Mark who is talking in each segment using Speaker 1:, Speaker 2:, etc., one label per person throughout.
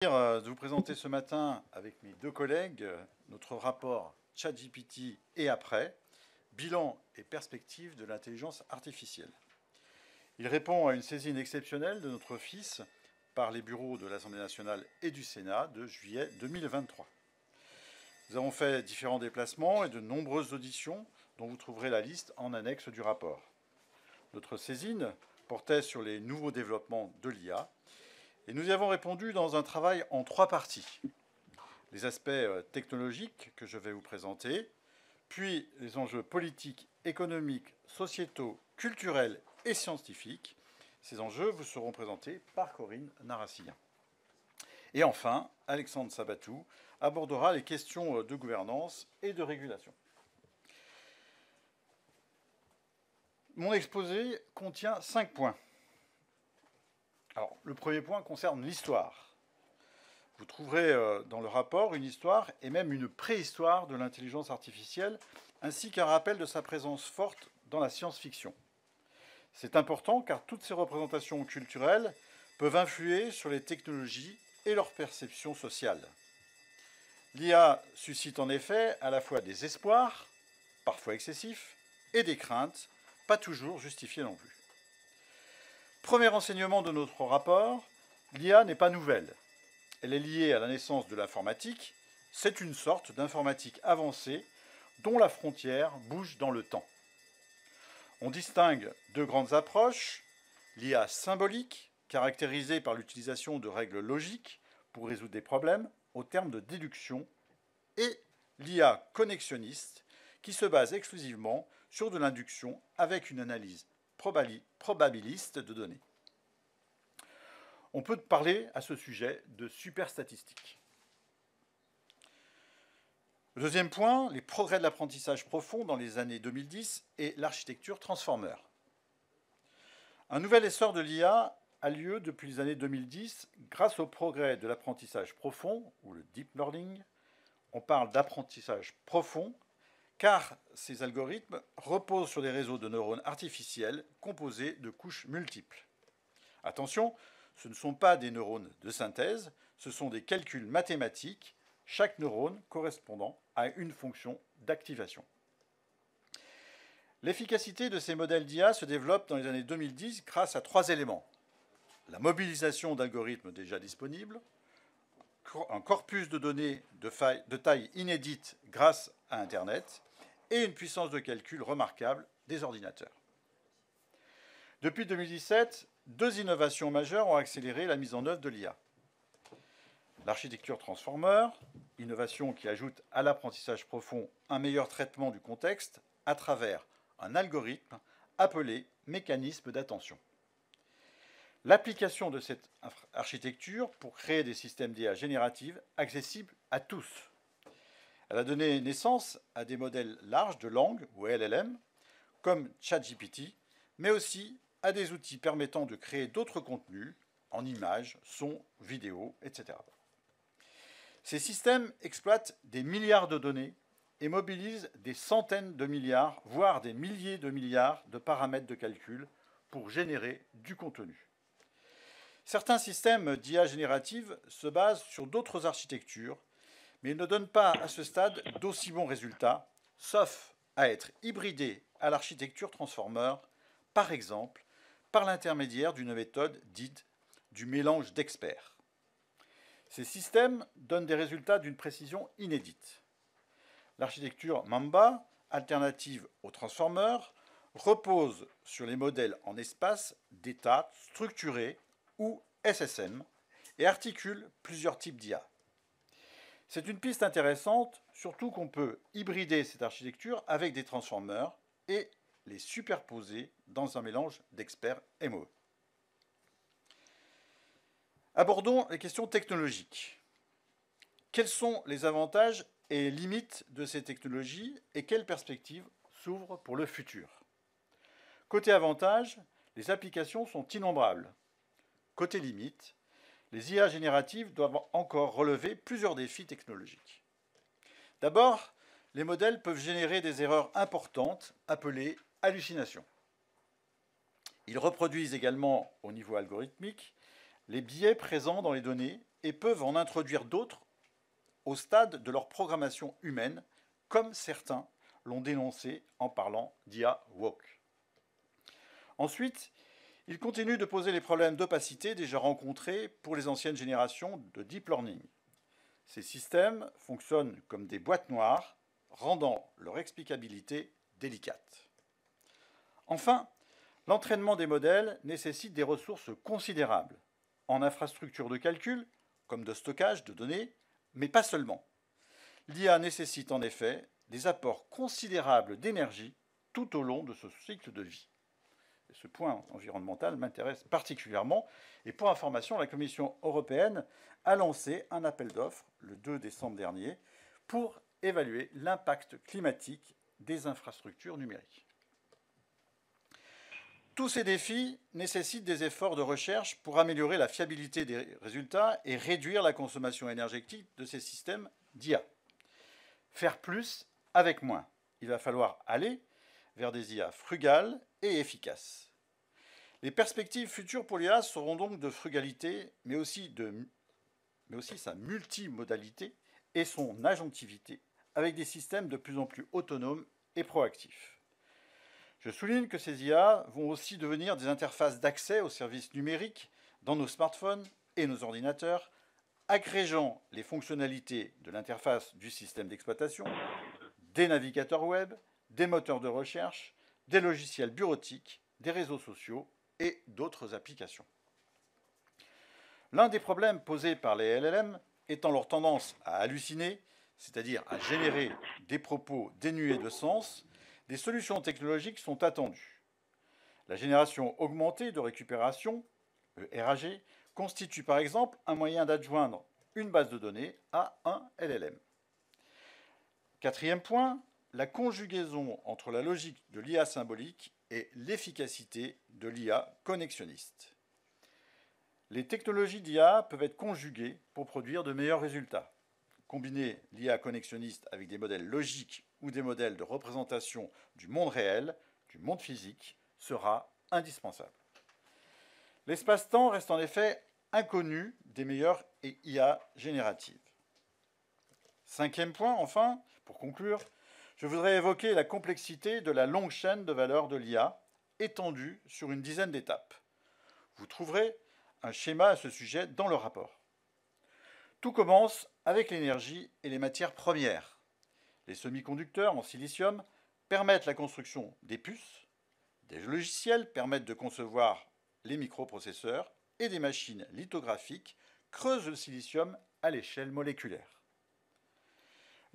Speaker 1: De vous présenter ce matin avec mes deux collègues notre rapport ChatGPT et après, bilan et perspective de l'intelligence artificielle. Il répond à une saisine exceptionnelle de notre office par les bureaux de l'Assemblée nationale et du Sénat de juillet 2023. Nous avons fait différents déplacements et de nombreuses auditions dont vous trouverez la liste en annexe du rapport. Notre saisine portait sur les nouveaux développements de l'IA. Et nous y avons répondu dans un travail en 3 parties. Les aspects technologiques que je vais vous présenter, puis les enjeux politiques, économiques, sociétaux, culturels et scientifiques. Ces enjeux vous seront présentés par Corinne Narassien. Et enfin, Alexandre Sabatou abordera les questions de gouvernance et de régulation. Mon exposé contient 5 points. Alors, le premier point concerne l'histoire. Vous trouverez dans le rapport une histoire et même une préhistoire de l'intelligence artificielle, ainsi qu'un rappel de sa présence forte dans la science-fiction. C'est important car toutes ces représentations culturelles peuvent influer sur les technologies et leur perception sociale. L'IA suscite en effet à la fois des espoirs, parfois excessifs, et des craintes, pas toujours justifiées non plus. Premier enseignement de notre rapport, l'IA n'est pas nouvelle. Elle est liée à la naissance de l'informatique. C'est une sorte d'informatique avancée dont la frontière bouge dans le temps. On distingue deux grandes approches. L'IA symbolique, caractérisée par l'utilisation de règles logiques pour résoudre des problèmes au terme de déduction, et l'IA connexionniste, qui se base exclusivement sur de l'induction avec une analyse probabiliste de données. On peut parler à ce sujet de superstatistique. Le deuxième point, les progrès de l'apprentissage profond dans les années 2010 et l'architecture transformer. Un nouvel essor de l'IA a lieu depuis les années 2010 grâce au progrès de l'apprentissage profond, ou le deep learning. On parle d'apprentissage profond car ces algorithmes reposent sur des réseaux de neurones artificiels composés de couches multiples. Attention, ce ne sont pas des neurones de synthèse, ce sont des calculs mathématiques, chaque neurone correspondant à une fonction d'activation. L'efficacité de ces modèles d'IA se développe dans les années 2010 grâce à 3 éléments. La mobilisation d'algorithmes déjà disponibles, un corpus de données de taille inédite grâce à Internet, et une puissance de calcul remarquable des ordinateurs. Depuis 2017, 2 innovations majeures ont accéléré la mise en œuvre de l'IA. L'architecture transformer, innovation qui ajoute à l'apprentissage profond un meilleur traitement du contexte à travers un algorithme appelé mécanisme d'attention. L'application de cette architecture pour créer des systèmes d'IA génératives accessibles à tous. Elle a donné naissance à des modèles larges de langue, ou LLM, comme ChatGPT, mais aussi à des outils permettant de créer d'autres contenus, en images, sons, vidéos, etc. Ces systèmes exploitent des milliards de données et mobilisent des centaines de milliards, voire des milliers de milliards de paramètres de calcul pour générer du contenu. Certains systèmes d'IA générative se basent sur d'autres architectures, mais ils ne donnent pas à ce stade d'aussi bons résultats, sauf à être hybridés à l'architecture transformer, par exemple par l'intermédiaire d'une méthode dite du mélange d'experts. Ces systèmes donnent des résultats d'une précision inédite. L'architecture Mamba, alternative au transformer, repose sur les modèles en espace d'état structurés ou SSM et articule plusieurs types d'IA. C'est une piste intéressante, surtout qu'on peut hybrider cette architecture avec des transformers et les superposer dans un mélange d'experts MOE. Abordons les questions technologiques. Quels sont les avantages et limites de ces technologies et quelles perspectives s'ouvrent pour le futur? Côté avantages, les applications sont innombrables. Côté limites, les IA génératives doivent encore relever plusieurs défis technologiques. D'abord, les modèles peuvent générer des erreurs importantes appelées hallucinations. Ils reproduisent également, au niveau algorithmique, les biais présents dans les données et peuvent en introduire d'autres au stade de leur programmation humaine, comme certains l'ont dénoncé en parlant d'IA woke. Ensuite, il continue de poser les problèmes d'opacité déjà rencontrés pour les anciennes générations de deep learning. Ces systèmes fonctionnent comme des boîtes noires, rendant leur explicabilité délicate. Enfin, l'entraînement des modèles nécessite des ressources considérables, en infrastructures de calcul, comme de stockage de données, mais pas seulement. L'IA nécessite en effet des apports considérables d'énergie tout au long de ce cycle de vie. Et ce point environnemental m'intéresse particulièrement. Et pour information, la Commission européenne a lancé un appel d'offres le 2 décembre dernier pour évaluer l'impact climatique des infrastructures numériques. Tous ces défis nécessitent des efforts de recherche pour améliorer la fiabilité des résultats et réduire la consommation énergétique de ces systèmes d'IA. Faire plus avec moins. Il va falloir aller vers des IA frugales et efficaces. Les perspectives futures pour l'IA seront donc de frugalité, mais aussi sa multimodalité et son agentivité, avec des systèmes de plus en plus autonomes et proactifs. Je souligne que ces IA vont aussi devenir des interfaces d'accès aux services numériques dans nos smartphones et nos ordinateurs, agrégeant les fonctionnalités de l'interface du système d'exploitation, des navigateurs web, des moteurs de recherche, des logiciels bureautiques, des réseaux sociaux et d'autres applications. L'un des problèmes posés par les LLM étant leur tendance à halluciner, c'est-à-dire à générer des propos dénués de sens, des solutions technologiques sont attendues. La génération augmentée de récupération, le RAG, constitue par exemple un moyen d'adjoindre une base de données à un LLM. Quatrième point, la conjugaison entre la logique de l'IA symbolique et l'efficacité de l'IA connexionniste. Les technologies d'IA peuvent être conjuguées pour produire de meilleurs résultats. Combiner l'IA connexionniste avec des modèles logiques ou des modèles de représentation du monde réel, du monde physique, sera indispensable. L'espace-temps reste en effet inconnu des meilleures IA génératives. Cinquième point, enfin, pour conclure, je voudrais évoquer la complexité de la longue chaîne de valeur de l'IA, étendue sur une dizaine d'étapes. Vous trouverez un schéma à ce sujet dans le rapport. Tout commence avec l'énergie et les matières premières. Les semi-conducteurs en silicium permettent la construction des puces, des logiciels permettent de concevoir les microprocesseurs et des machines lithographiques creusent le silicium à l'échelle moléculaire.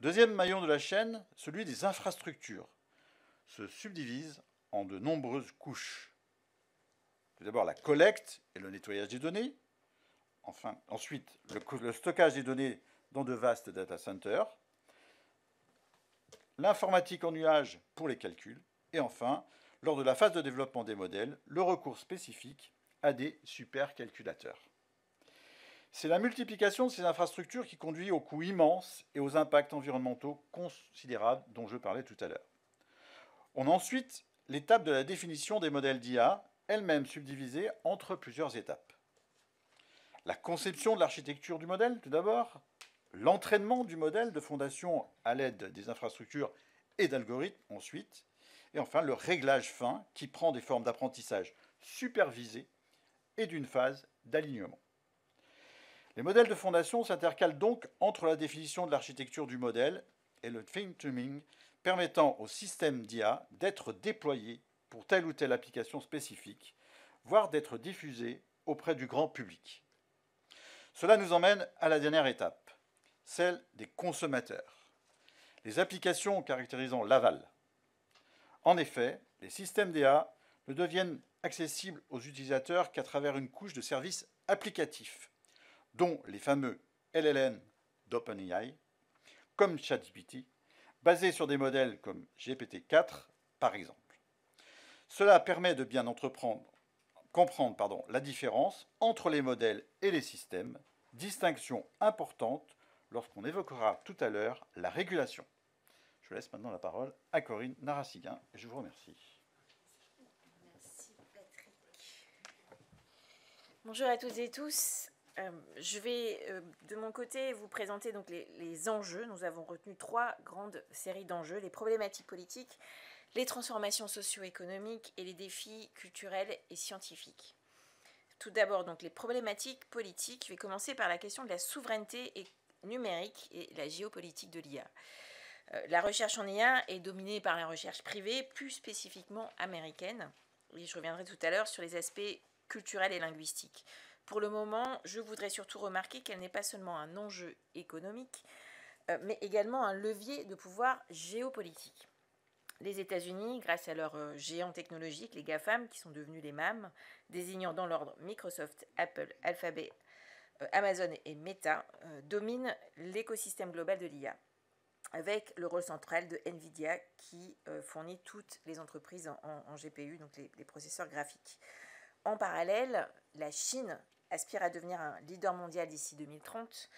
Speaker 1: Deuxième maillon de la chaîne, celui des infrastructures, se subdivise en de nombreuses couches. Tout d'abord la collecte et le nettoyage des données, ensuite le stockage des données dans de vastes data centers, l'informatique en nuage pour les calculs, et enfin, lors de la phase de développement des modèles, le recours spécifique à des supercalculateurs. C'est la multiplication de ces infrastructures qui conduit aux coûts immenses et aux impacts environnementaux considérables dont je parlais tout à l'heure. On a ensuite l'étape de la définition des modèles d'IA, elle-même subdivisée entre plusieurs étapes. La conception de l'architecture du modèle, tout d'abord, l'entraînement du modèle de fondation à l'aide des infrastructures et d'algorithmes, ensuite, et enfin le réglage fin qui prend des formes d'apprentissage supervisé et d'une phase d'alignement. Les modèles de fondation s'intercalent donc entre la définition de l'architecture du modèle et le fine-tuning permettant au système d'IA d'être déployé pour telle ou telle application spécifique, voire d'être diffusé auprès du grand public. Cela nous emmène à la dernière étape, celle des consommateurs, les applications caractérisant l'aval. En effet, les systèmes d'IA ne deviennent accessibles aux utilisateurs qu'à travers une couche de services applicatifs, dont les fameux LLM d'OpenAI, comme ChatGPT, basés sur des modèles comme GPT-4, par exemple. Cela permet de bien comprendre la différence entre les modèles et les systèmes, distinction importante lorsqu'on évoquera tout à l'heure la régulation. Je laisse maintenant la parole à Corinne Narassiguin et je vous remercie.
Speaker 2: Merci Patrick. Bonjour à toutes et tous. Je vais de mon côté vous présenter donc les enjeux. Nous avons retenu 3 grandes séries d'enjeux: les problématiques politiques, les transformations socio-économiques et les défis culturels et scientifiques. Tout d'abord, donc les problématiques politiques. Je vais commencer par la question de la souveraineté numérique et la géopolitique de l'IA. La recherche en IA est dominée par la recherche privée, plus spécifiquement américaine. Et je reviendrai tout à l'heure sur les aspects culturels et linguistiques. Pour le moment, je voudrais surtout remarquer qu'elle n'est pas seulement un enjeu économique, mais également un levier de pouvoir géopolitique. Les États-Unis, grâce à leurs géants technologiques, les GAFAM, qui sont devenus les MAM, désignant dans l'ordre Microsoft, Apple, Alphabet, Amazon et Meta, dominent l'écosystème global de l'IA, avec le rôle central de NVIDIA qui fournit toutes les entreprises en GPU, donc les processeurs graphiques. En parallèle, la Chine aspire à devenir un leader mondial d'ici 2030,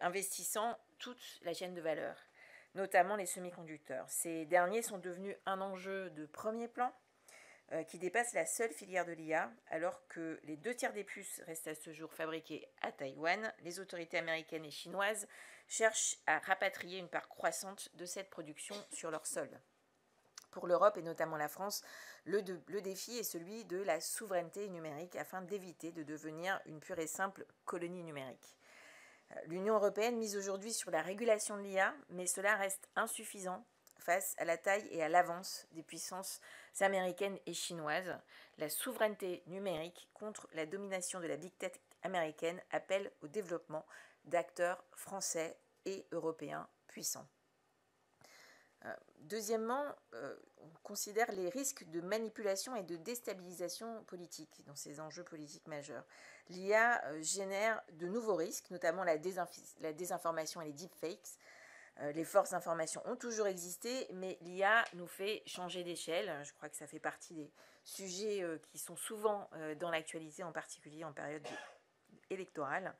Speaker 2: investissant toute la chaîne de valeur, notamment les semi-conducteurs. Ces derniers sont devenus un enjeu de premier plan qui dépasse la seule filière de l'IA, alors que les 2 tiers des puces restent à ce jour fabriquées à Taïwan. Les autorités américaines et chinoises cherchent à rapatrier une part croissante de cette production sur leur sol. Pour l'Europe et notamment la France, le défi est celui de la souveraineté numérique afin d'éviter de devenir une pure et simple colonie numérique. L'Union européenne mise aujourd'hui sur la régulation de l'IA, mais cela reste insuffisant face à la taille et à l'avance des puissances américaines et chinoises. La souveraineté numérique contre la domination de la big tech américaine appelle au développement d'acteurs français et européens puissants. Deuxièmement, on considère les risques de manipulation et de déstabilisation politique dans ces enjeux politiques majeurs. L'IA génère de nouveaux risques, notamment la désinformation et les deepfakes. Les forces d'information ont toujours existé, mais l'IA nous fait changer d'échelle. Je crois que ça fait partie des sujets qui sont souvent dans l'actualité, en particulier en période électorale.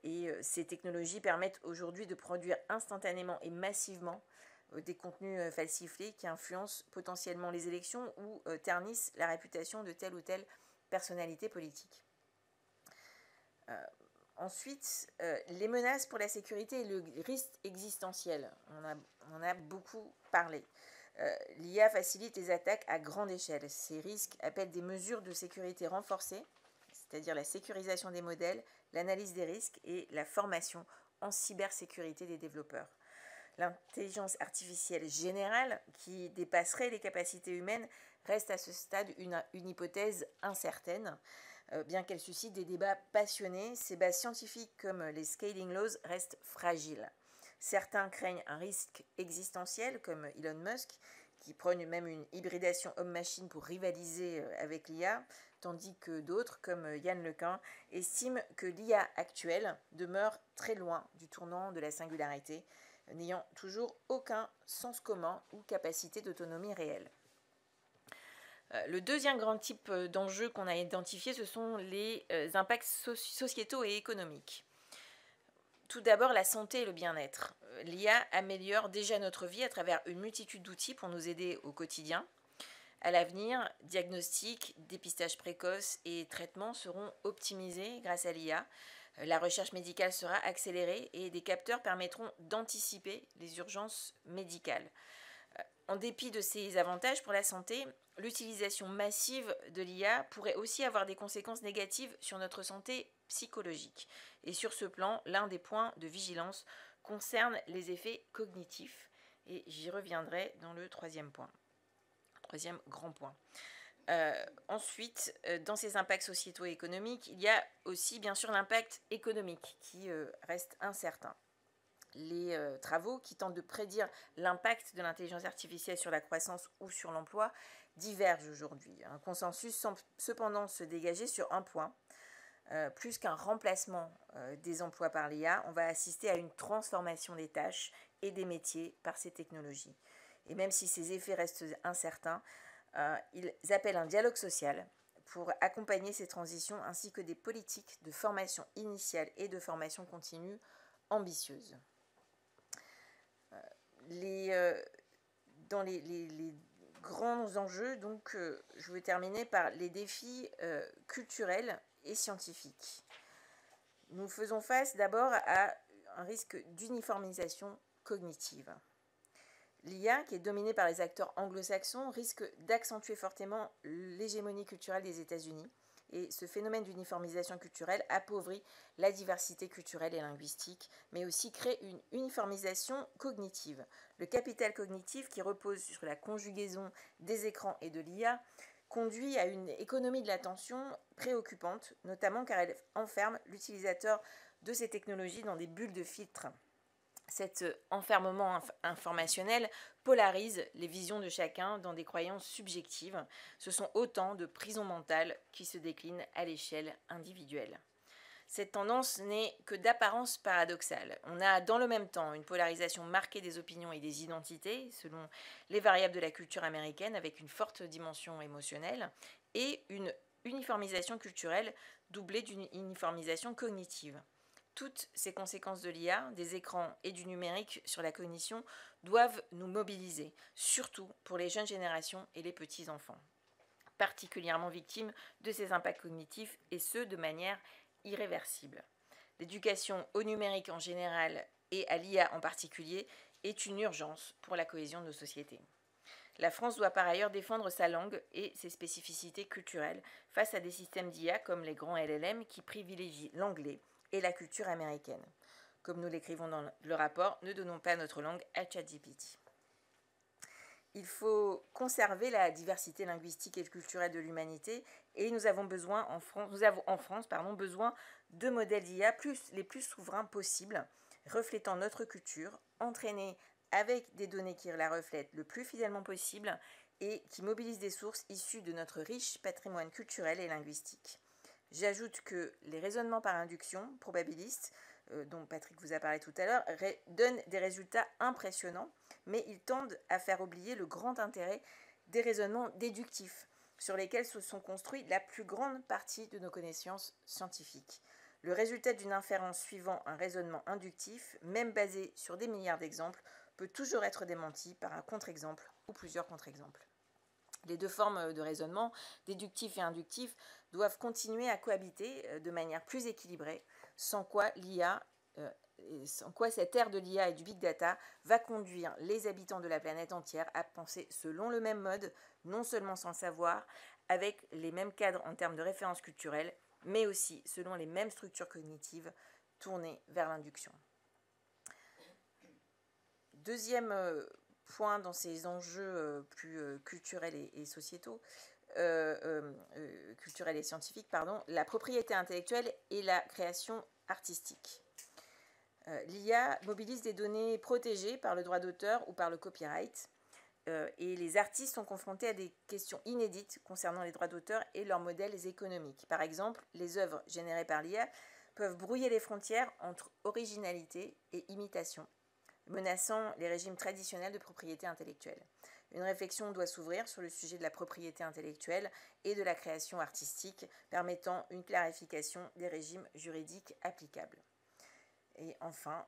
Speaker 2: Et ces technologies permettent aujourd'hui de produire instantanément et massivement des contenus falsifiés qui influencent potentiellement les élections ou ternissent la réputation de telle ou telle personnalité politique. Ensuite, les menaces pour la sécurité et le risque existentiel. On en a beaucoup parlé. L'IA facilite les attaques à grande échelle. Ces risques appellent des mesures de sécurité renforcées, c'est-à-dire la sécurisation des modèles, l'analyse des risques et la formation en cybersécurité des développeurs. L'intelligence artificielle générale, qui dépasserait les capacités humaines, reste à ce stade une hypothèse incertaine. Bien qu'elle suscite des débats passionnés, ses bases scientifiques comme les scaling laws restent fragiles. Certains craignent un risque existentiel, comme Elon Musk, qui prône même une hybridation homme-machine pour rivaliser avec l'IA, tandis que d'autres, comme Yann Lequin, estiment que l'IA actuelle demeure très loin du tournant de la singularité, n'ayant toujours aucun sens commun ou capacité d'autonomie réelle. Le deuxième grand type d'enjeux qu'on a identifié, ce sont les impacts sociétaux et économiques. Tout d'abord, la santé et le bien-être. L'IA améliore déjà notre vie à travers une multitude d'outils pour nous aider au quotidien. À l'avenir, diagnostics, dépistage précoce et traitements seront optimisés grâce à l'IA. La recherche médicale sera accélérée et des capteurs permettront d'anticiper les urgences médicales. En dépit de ces avantages pour la santé, l'utilisation massive de l'IA pourrait aussi avoir des conséquences négatives sur notre santé psychologique. Et sur ce plan, l'un des points de vigilance concerne les effets cognitifs. Et j'y reviendrai dans le troisième grand point. Ensuite, dans ces impacts sociétaux et économiques, il y a aussi bien sûr l'impact économique qui reste incertain. Les travaux qui tentent de prédire l'impact de l'intelligence artificielle sur la croissance ou sur l'emploi divergent aujourd'hui. Un consensus semble cependant se dégager sur un point. Plus qu'un remplacement des emplois par l'IA, on va assister à une transformation des tâches et des métiers par ces technologies. Et même si ces effets restent incertains, ils appellent un dialogue social pour accompagner ces transitions ainsi que des politiques de formation initiale et de formation continue ambitieuses. Dans les grands enjeux, donc, je vais terminer par les défis culturels et scientifiques. Nous faisons face d'abord à un risque d'uniformisation cognitive. L'IA, qui est dominée par les acteurs anglo-saxons, risque d'accentuer fortement l'hégémonie culturelle des États-Unis. Et ce phénomène d'uniformisation culturelle appauvrit la diversité culturelle et linguistique, mais aussi crée une uniformisation cognitive. Le capital cognitif, qui repose sur la conjugaison des écrans et de l'IA, conduit à une économie de l'attention préoccupante, notamment car elle enferme l'utilisateur de ces technologies dans des bulles de filtre. Cet enfermement informationnel polarise les visions de chacun dans des croyances subjectives. Ce sont autant de prisons mentales qui se déclinent à l'échelle individuelle. Cette tendance n'est que d'apparence paradoxale. On a dans le même temps une polarisation marquée des opinions et des identités, selon les variables de la culture américaine, avec une forte dimension émotionnelle, et une uniformisation culturelle doublée d'une uniformisation cognitive. Toutes ces conséquences de l'IA, des écrans et du numérique sur la cognition doivent nous mobiliser, surtout pour les jeunes générations et les petits-enfants, particulièrement victimes de ces impacts cognitifs, et ce, de manière irréversible. L'éducation au numérique en général et à l'IA en particulier est une urgence pour la cohésion de nos sociétés. La France doit par ailleurs défendre sa langue et ses spécificités culturelles face à des systèmes d'IA comme les grands LLM qui privilégient l'anglais et la culture américaine. Comme nous l'écrivons dans le rapport, ne donnons pas notre langue à ChatGPT. Il faut conserver la diversité linguistique et culturelle de l'humanité, et nous avons en France besoin de modèles d'IA les plus souverains possibles, reflétant notre culture, entraînés avec des données qui la reflètent le plus fidèlement possible et qui mobilisent des sources issues de notre riche patrimoine culturel et linguistique. J'ajoute que les raisonnements par induction probabilistes, dont Patrick vous a parlé tout à l'heure, donnent des résultats impressionnants, mais ils tendent à faire oublier le grand intérêt des raisonnements déductifs, sur lesquels se sont construits la plus grande partie de nos connaissances scientifiques. Le résultat d'une inférence suivant un raisonnement inductif, même basé sur des milliards d'exemples, peut toujours être démenti par un contre-exemple ou plusieurs contre-exemples. Les deux formes de raisonnement, déductif et inductif, doivent continuer à cohabiter de manière plus équilibrée, sans quoi cette ère de l'IA et du big data va conduire les habitants de la planète entière à penser selon le même mode, non seulement sans le savoir, avec les mêmes cadres en termes de références culturelles, mais aussi selon les mêmes structures cognitives tournées vers l'induction. Deuxième point dans ces enjeux plus culturels et sociétaux, culturels et scientifiques, la propriété intellectuelle et la création artistique. L'IA mobilise des données protégées par le droit d'auteur ou par le copyright, et les artistes sont confrontés à des questions inédites concernant les droits d'auteur et leurs modèles économiques. Par exemple, les œuvres générées par l'IA peuvent brouiller les frontières entre originalité et imitation, menaçant les régimes traditionnels de propriété intellectuelle. Une réflexion doit s'ouvrir sur le sujet de la propriété intellectuelle et de la création artistique, permettant une clarification des régimes juridiques applicables. Et enfin,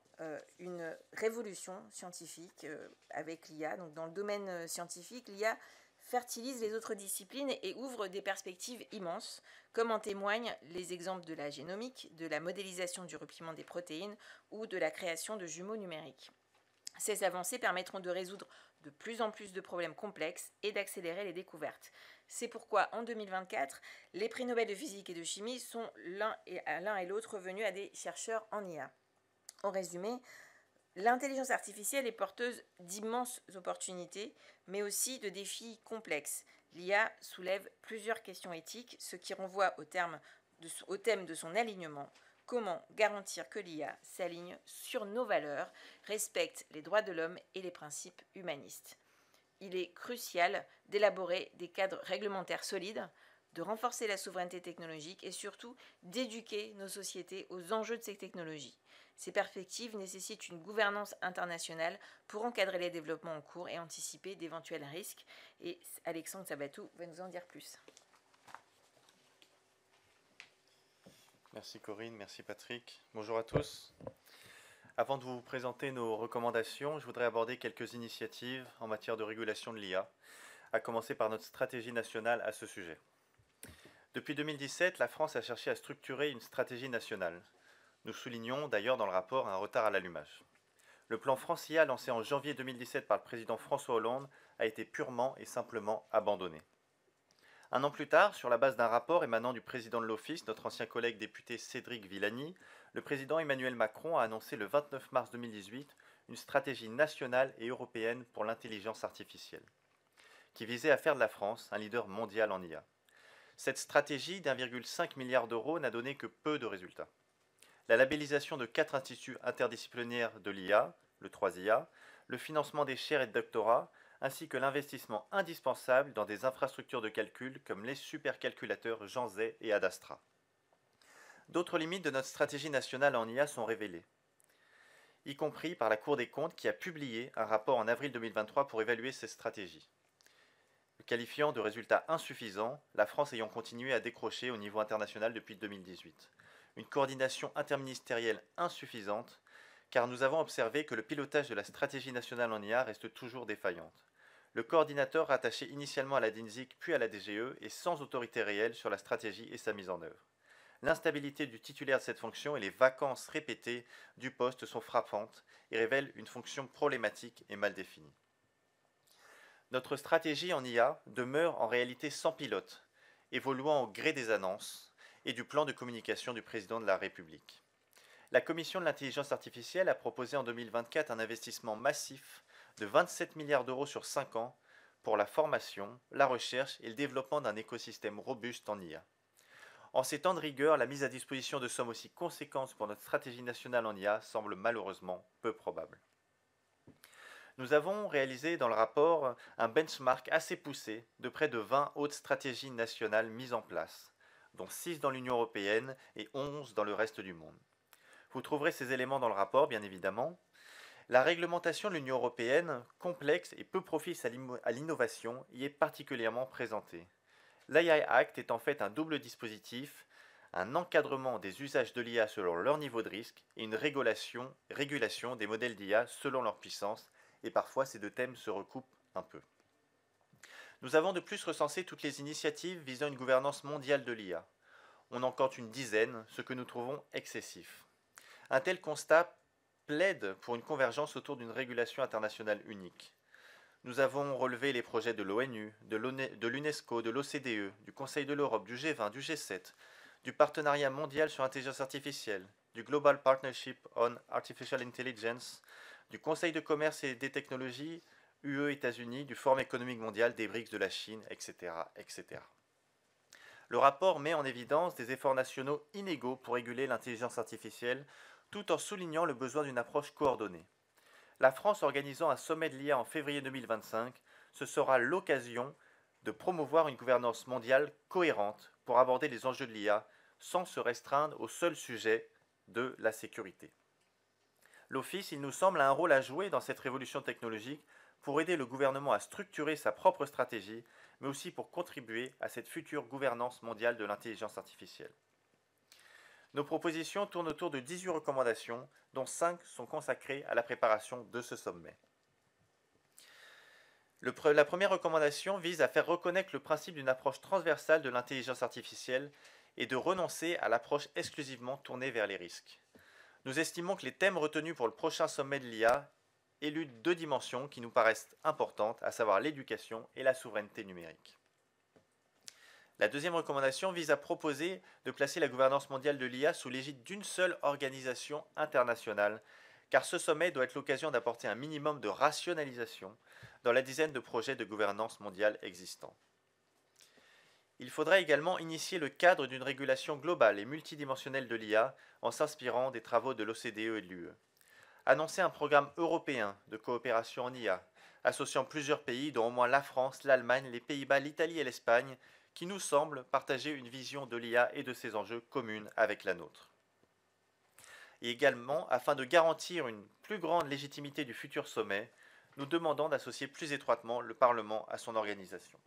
Speaker 2: une révolution scientifique avec l'IA. Donc, dans le domaine scientifique, l'IA fertilise les autres disciplines et ouvre des perspectives immenses, comme en témoignent les exemples de la génomique, de la modélisation du repliement des protéines ou de la création de jumeaux numériques. Ces avancées permettront de résoudre de plus en plus de problèmes complexes et d'accélérer les découvertes. C'est pourquoi, en 2024, les prix Nobel de physique et de chimie sont l'un et l'autre revenus à des chercheurs en IA. En résumé, l'intelligence artificielle est porteuse d'immenses opportunités, mais aussi de défis complexes. L'IA soulève plusieurs questions éthiques, ce qui renvoie au thème de son alignement. Comment garantir que l'IA s'aligne sur nos valeurs, respecte les droits de l'homme et les principes humanistes? Il est crucial d'élaborer des cadres réglementaires solides, de renforcer la souveraineté technologique et surtout d'éduquer nos sociétés aux enjeux de ces technologies. Ces perspectives nécessitent une gouvernance internationale pour encadrer les développements en cours et anticiper d'éventuels risques. Et Alexandre Sabatou va nous en dire plus.
Speaker 3: Merci Corinne, merci Patrick. Bonjour à tous. Avant de vous présenter nos recommandations, je voudrais aborder quelques initiatives en matière de régulation de l'IA, à commencer par notre stratégie nationale à ce sujet. Depuis 2017, la France a cherché à structurer une stratégie nationale. Nous soulignons d'ailleurs dans le rapport un retard à l'allumage. Le plan France IA lancé en janvier 2017 par le président François Hollande a été purement et simplement abandonné. Un an plus tard, sur la base d'un rapport émanant du président de l'Office, notre ancien collègue député Cédric Villani, le président Emmanuel Macron a annoncé le 29 mars 2018 une stratégie nationale et européenne pour l'intelligence artificielle, qui visait à faire de la France un leader mondial en IA. Cette stratégie d'1,5 milliard d'euros n'a donné que peu de résultats. La labellisation de 4 instituts interdisciplinaires de l'IA, le 3IA, le financement des chaires et de doctorats, ainsi que l'investissement indispensable dans des infrastructures de calcul comme les supercalculateurs Jean Zay et Adastra. D'autres limites de notre stratégie nationale en IA sont révélées, y compris par la Cour des comptes qui a publié un rapport en avril 2023 pour évaluer ces stratégies. Le qualifiant de résultats insuffisants, la France ayant continué à décrocher au niveau international depuis 2018. Une coordination interministérielle insuffisante, car nous avons observé que le pilotage de la stratégie nationale en IA reste toujours défaillante. Le coordinateur rattaché initialement à la DINSIC puis à la DGE est sans autorité réelle sur la stratégie et sa mise en œuvre. L'instabilité du titulaire de cette fonction et les vacances répétées du poste sont frappantes et révèlent une fonction problématique et mal définie. Notre stratégie en IA demeure en réalité sans pilote, évoluant au gré des annonces et du plan de communication du président de la République. La Commission de l'intelligence artificielle a proposé en 2024 un investissement massif de 27 milliards d'euros sur 5 ans pour la formation, la recherche et le développement d'un écosystème robuste en IA. En ces temps de rigueur, la mise à disposition de sommes aussi conséquentes pour notre stratégie nationale en IA semble malheureusement peu probable. Nous avons réalisé dans le rapport un benchmark assez poussé de près de 20 hautes stratégies nationales mises en place, dont 6 dans l'Union européenne et 11 dans le reste du monde. Vous trouverez ces éléments dans le rapport, bien évidemment. La réglementation de l'Union européenne, complexe et peu propice à l'innovation, y est particulièrement présentée. L'AI Act est en fait un double dispositif, un encadrement des usages de l'IA selon leur niveau de risque et une régulation des modèles d'IA selon leur puissance, et parfois ces deux thèmes se recoupent un peu. Nous avons de plus recensé toutes les initiatives visant une gouvernance mondiale de l'IA. On en compte une dizaine, ce que nous trouvons excessif. Un tel constat plaide pour une convergence autour d'une régulation internationale unique. Nous avons relevé les projets de l'ONU, de l'UNESCO, de l'OCDE, du Conseil de l'Europe, du G20, du G7, du Partenariat mondial sur l'intelligence artificielle, du Global Partnership on Artificial Intelligence, du Conseil de commerce et des technologies, UE États-Unis, du Forum économique mondial, des BRICS de la Chine, etc., etc. Le rapport met en évidence des efforts nationaux inégaux pour réguler l'intelligence artificielle, tout en soulignant le besoin d'une approche coordonnée. La France organisant un sommet de l'IA en février 2025, ce sera l'occasion de promouvoir une gouvernance mondiale cohérente pour aborder les enjeux de l'IA sans se restreindre au seul sujet de la sécurité. L'Office, il nous semble, a un rôle à jouer dans cette révolution technologique pour aider le gouvernement à structurer sa propre stratégie, mais aussi pour contribuer à cette future gouvernance mondiale de l'intelligence artificielle. Nos propositions tournent autour de 18 recommandations, dont 5 sont consacrées à la préparation de ce sommet. La première recommandation vise à faire reconnaître le principe d'une approche transversale de l'intelligence artificielle et de renoncer à l'approche exclusivement tournée vers les risques. Nous estimons que les thèmes retenus pour le prochain sommet de l'IA éludent 2 dimensions qui nous paraissent importantes, à savoir l'éducation et la souveraineté numérique. La deuxième recommandation vise à proposer de placer la gouvernance mondiale de l'IA sous l'égide d'une seule organisation internationale, car ce sommet doit être l'occasion d'apporter un minimum de rationalisation dans la dizaine de projets de gouvernance mondiale existants. Il faudra également initier le cadre d'une régulation globale et multidimensionnelle de l'IA en s'inspirant des travaux de l'OCDE et de l'UE. Annoncer un programme européen de coopération en IA, associant plusieurs pays, dont au moins la France, l'Allemagne, les Pays-Bas, l'Italie et l'Espagne, qui nous semble partager une vision de l'IA et de ses enjeux communes avec la nôtre. Et également, afin de garantir une plus grande légitimité du futur sommet, nous demandons d'associer plus étroitement le Parlement à son organisation.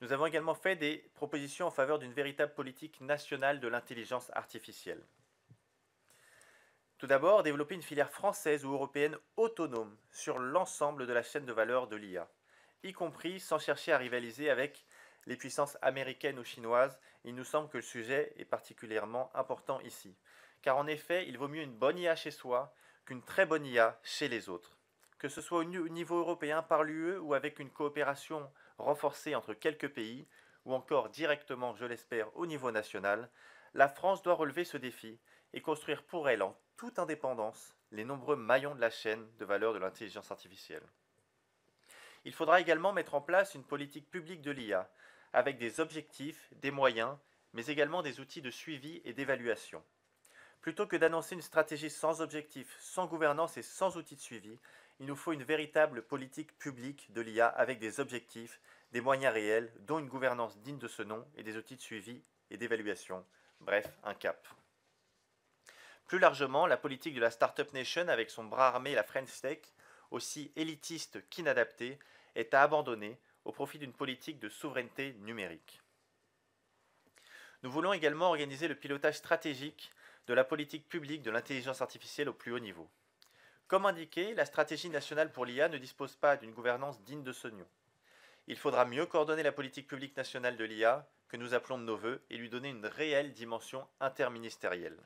Speaker 3: Nous avons également fait des propositions en faveur d'une véritable politique nationale de l'intelligence artificielle. Tout d'abord, développer une filière française ou européenne autonome sur l'ensemble de la chaîne de valeur de l'IA, y compris sans chercher à rivaliser avec les puissances américaines ou chinoises, il nous semble que le sujet est particulièrement important ici. Car en effet, il vaut mieux une bonne IA chez soi qu'une très bonne IA chez les autres. Que ce soit au niveau européen par l'UE ou avec une coopération renforcée entre quelques pays, ou encore directement, je l'espère, au niveau national, la France doit relever ce défi et construire pour elle, en toute indépendance, les nombreux maillons de la chaîne de valeur de l'intelligence artificielle. Il faudra également mettre en place une politique publique de l'IA, avec des objectifs, des moyens, mais également des outils de suivi et d'évaluation. Plutôt que d'annoncer une stratégie sans objectif, sans gouvernance et sans outils de suivi, il nous faut une véritable politique publique de l'IA avec des objectifs, des moyens réels, dont une gouvernance digne de ce nom et des outils de suivi et d'évaluation. Bref, un cap. Plus largement, la politique de la Startup Nation avec son bras armé, la French Tech, aussi élitiste qu'inadaptée, est à abandonner au profit d'une politique de souveraineté numérique. Nous voulons également organiser le pilotage stratégique de la politique publique de l'intelligence artificielle au plus haut niveau. Comme indiqué, la stratégie nationale pour l'IA ne dispose pas d'une gouvernance digne de ce nom. Il faudra mieux coordonner la politique publique nationale de l'IA, que nous appelons de nos vœux, et lui donner une réelle dimension interministérielle.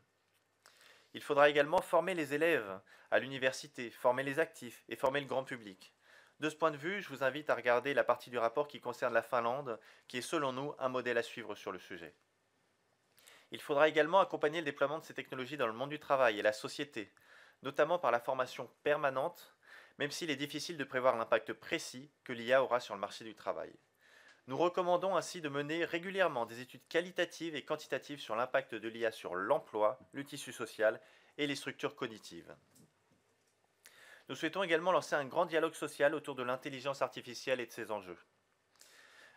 Speaker 3: Il faudra également former les élèves à l'université, former les actifs et former le grand public. De ce point de vue, je vous invite à regarder la partie du rapport qui concerne la Finlande, qui est selon nous un modèle à suivre sur le sujet. Il faudra également accompagner le déploiement de ces technologies dans le monde du travail et la société, notamment par la formation permanente, même s'il est difficile de prévoir l'impact précis que l'IA aura sur le marché du travail. Nous recommandons ainsi de mener régulièrement des études qualitatives et quantitatives sur l'impact de l'IA sur l'emploi, le tissu social et les structures cognitives. Nous souhaitons également lancer un grand dialogue social autour de l'intelligence artificielle et de ses enjeux.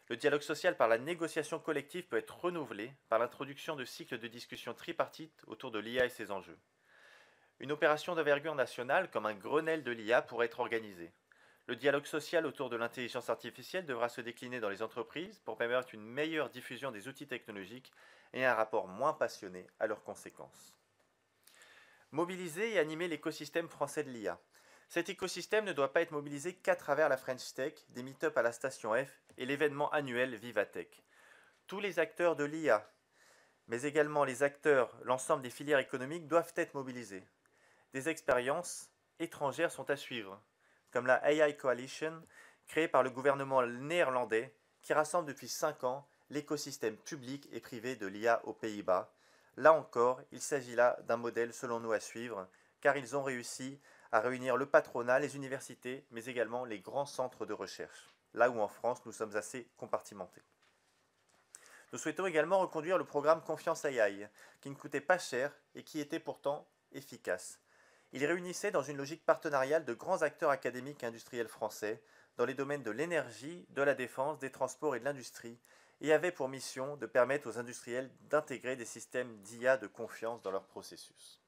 Speaker 3: Le dialogue social par la négociation collective peut être renouvelé par l'introduction de cycles de discussion tripartites autour de l'IA et ses enjeux. Une opération d'envergure nationale, comme un Grenelle de l'IA, pourrait être organisée. Le dialogue social autour de l'intelligence artificielle devra se décliner dans les entreprises pour permettre une meilleure diffusion des outils technologiques et un rapport moins passionné à leurs conséquences. Mobiliser et animer l'écosystème français de l'IA. Cet écosystème ne doit pas être mobilisé qu'à travers la French Tech, des meet-up à la station F et l'événement annuel Vivatech. Tous les acteurs de l'IA, mais également les acteurs, l'ensemble des filières économiques doivent être mobilisés. Des expériences étrangères sont à suivre, comme la AI Coalition, créée par le gouvernement néerlandais, qui rassemble depuis 5 ans l'écosystème public et privé de l'IA aux Pays-Bas. Là encore, il s'agit là d'un modèle selon nous à suivre, car ils ont réussi à réunir le patronat, les universités, mais également les grands centres de recherche, là où en France nous sommes assez compartimentés. Nous souhaitons également reconduire le programme Confiance AI, qui ne coûtait pas cher et qui était pourtant efficace. Il réunissait dans une logique partenariale de grands acteurs académiques et industriels français dans les domaines de l'énergie, de la défense, des transports et de l'industrie, et avait pour mission de permettre aux industriels d'intégrer des systèmes d'IA de confiance dans leurs processus.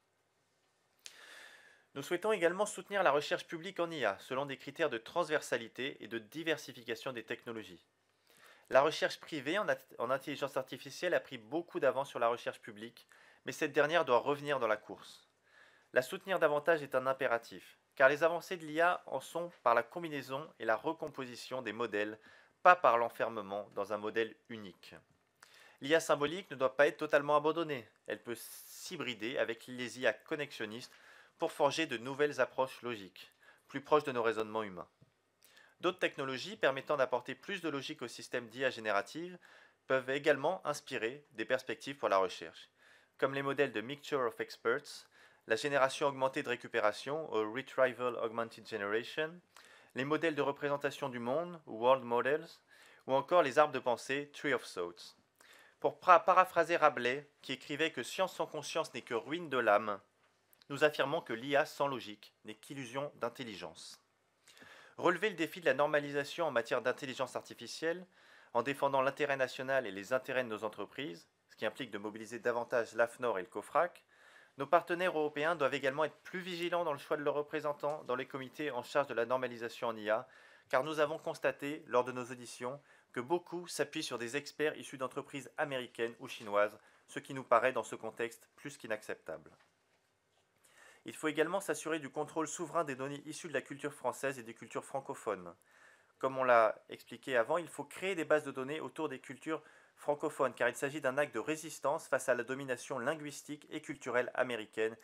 Speaker 3: Nous souhaitons également soutenir la recherche publique en IA selon des critères de transversalité et de diversification des technologies. La recherche privée en intelligence artificielle a pris beaucoup d'avance sur la recherche publique, mais cette dernière doit revenir dans la course. La soutenir davantage est un impératif, car les avancées de l'IA en sont par la combinaison et la recomposition des modèles, pas par l'enfermement dans un modèle unique. L'IA symbolique ne doit pas être totalement abandonnée, elle peut s'hybrider avec les IA connexionnistes pour forger de nouvelles approches logiques, plus proches de nos raisonnements humains. D'autres technologies permettant d'apporter plus de logique au système d'IA générative peuvent également inspirer des perspectives pour la recherche, comme les modèles de Mixture of Experts, la génération augmentée de récupération, ou Retrieval Augmented Generation, les modèles de représentation du monde, ou World Models, ou encore les arbres de pensée, Tree of Thoughts. Pour paraphraser Rabelais, qui écrivait que science sans conscience n'est que ruine de l'âme, nous affirmons que l'IA sans logique n'est qu'illusion d'intelligence. Relever le défi de la normalisation en matière d'intelligence artificielle, en défendant l'intérêt national et les intérêts de nos entreprises, ce qui implique de mobiliser davantage l'AFNOR et le COFRAC, nos partenaires européens doivent également être plus vigilants dans le choix de leurs représentants dans les comités en charge de la normalisation en IA, car nous avons constaté, lors de nos auditions, que beaucoup s'appuient sur des experts issus d'entreprises américaines ou chinoises, ce qui nous paraît dans ce contexte plus qu'inacceptable. Il faut également s'assurer du contrôle souverain des données issues de la culture française et des cultures francophones. Comme on l'a expliqué avant, il faut créer des bases de données autour des cultures francophones, car il s'agit d'un acte de résistance face à la domination linguistique et culturelle américaine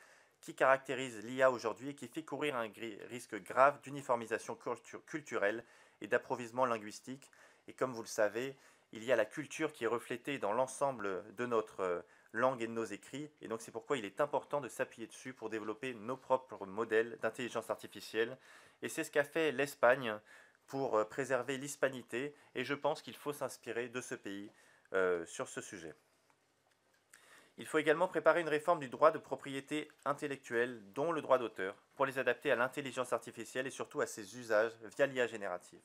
Speaker 3: qui caractérise l'IA aujourd'hui et qui fait courir un risque grave d'uniformisation culturelle et d'approvisionnement linguistique. Et comme vous le savez, il y a la culture qui est reflétée dans l'ensemble de notre langue et de nos écrits, et donc c'est pourquoi il est important de s'appuyer dessus pour développer nos propres modèles d'intelligence artificielle. Et c'est ce qu'a fait l'Espagne pour préserver l'hispanité, et je pense qu'il faut s'inspirer de ce pays sur ce sujet. Il faut également préparer une réforme du droit de propriété intellectuelle, dont le droit d'auteur, pour les adapter à l'intelligence artificielle et surtout à ses usages via l'IA générative.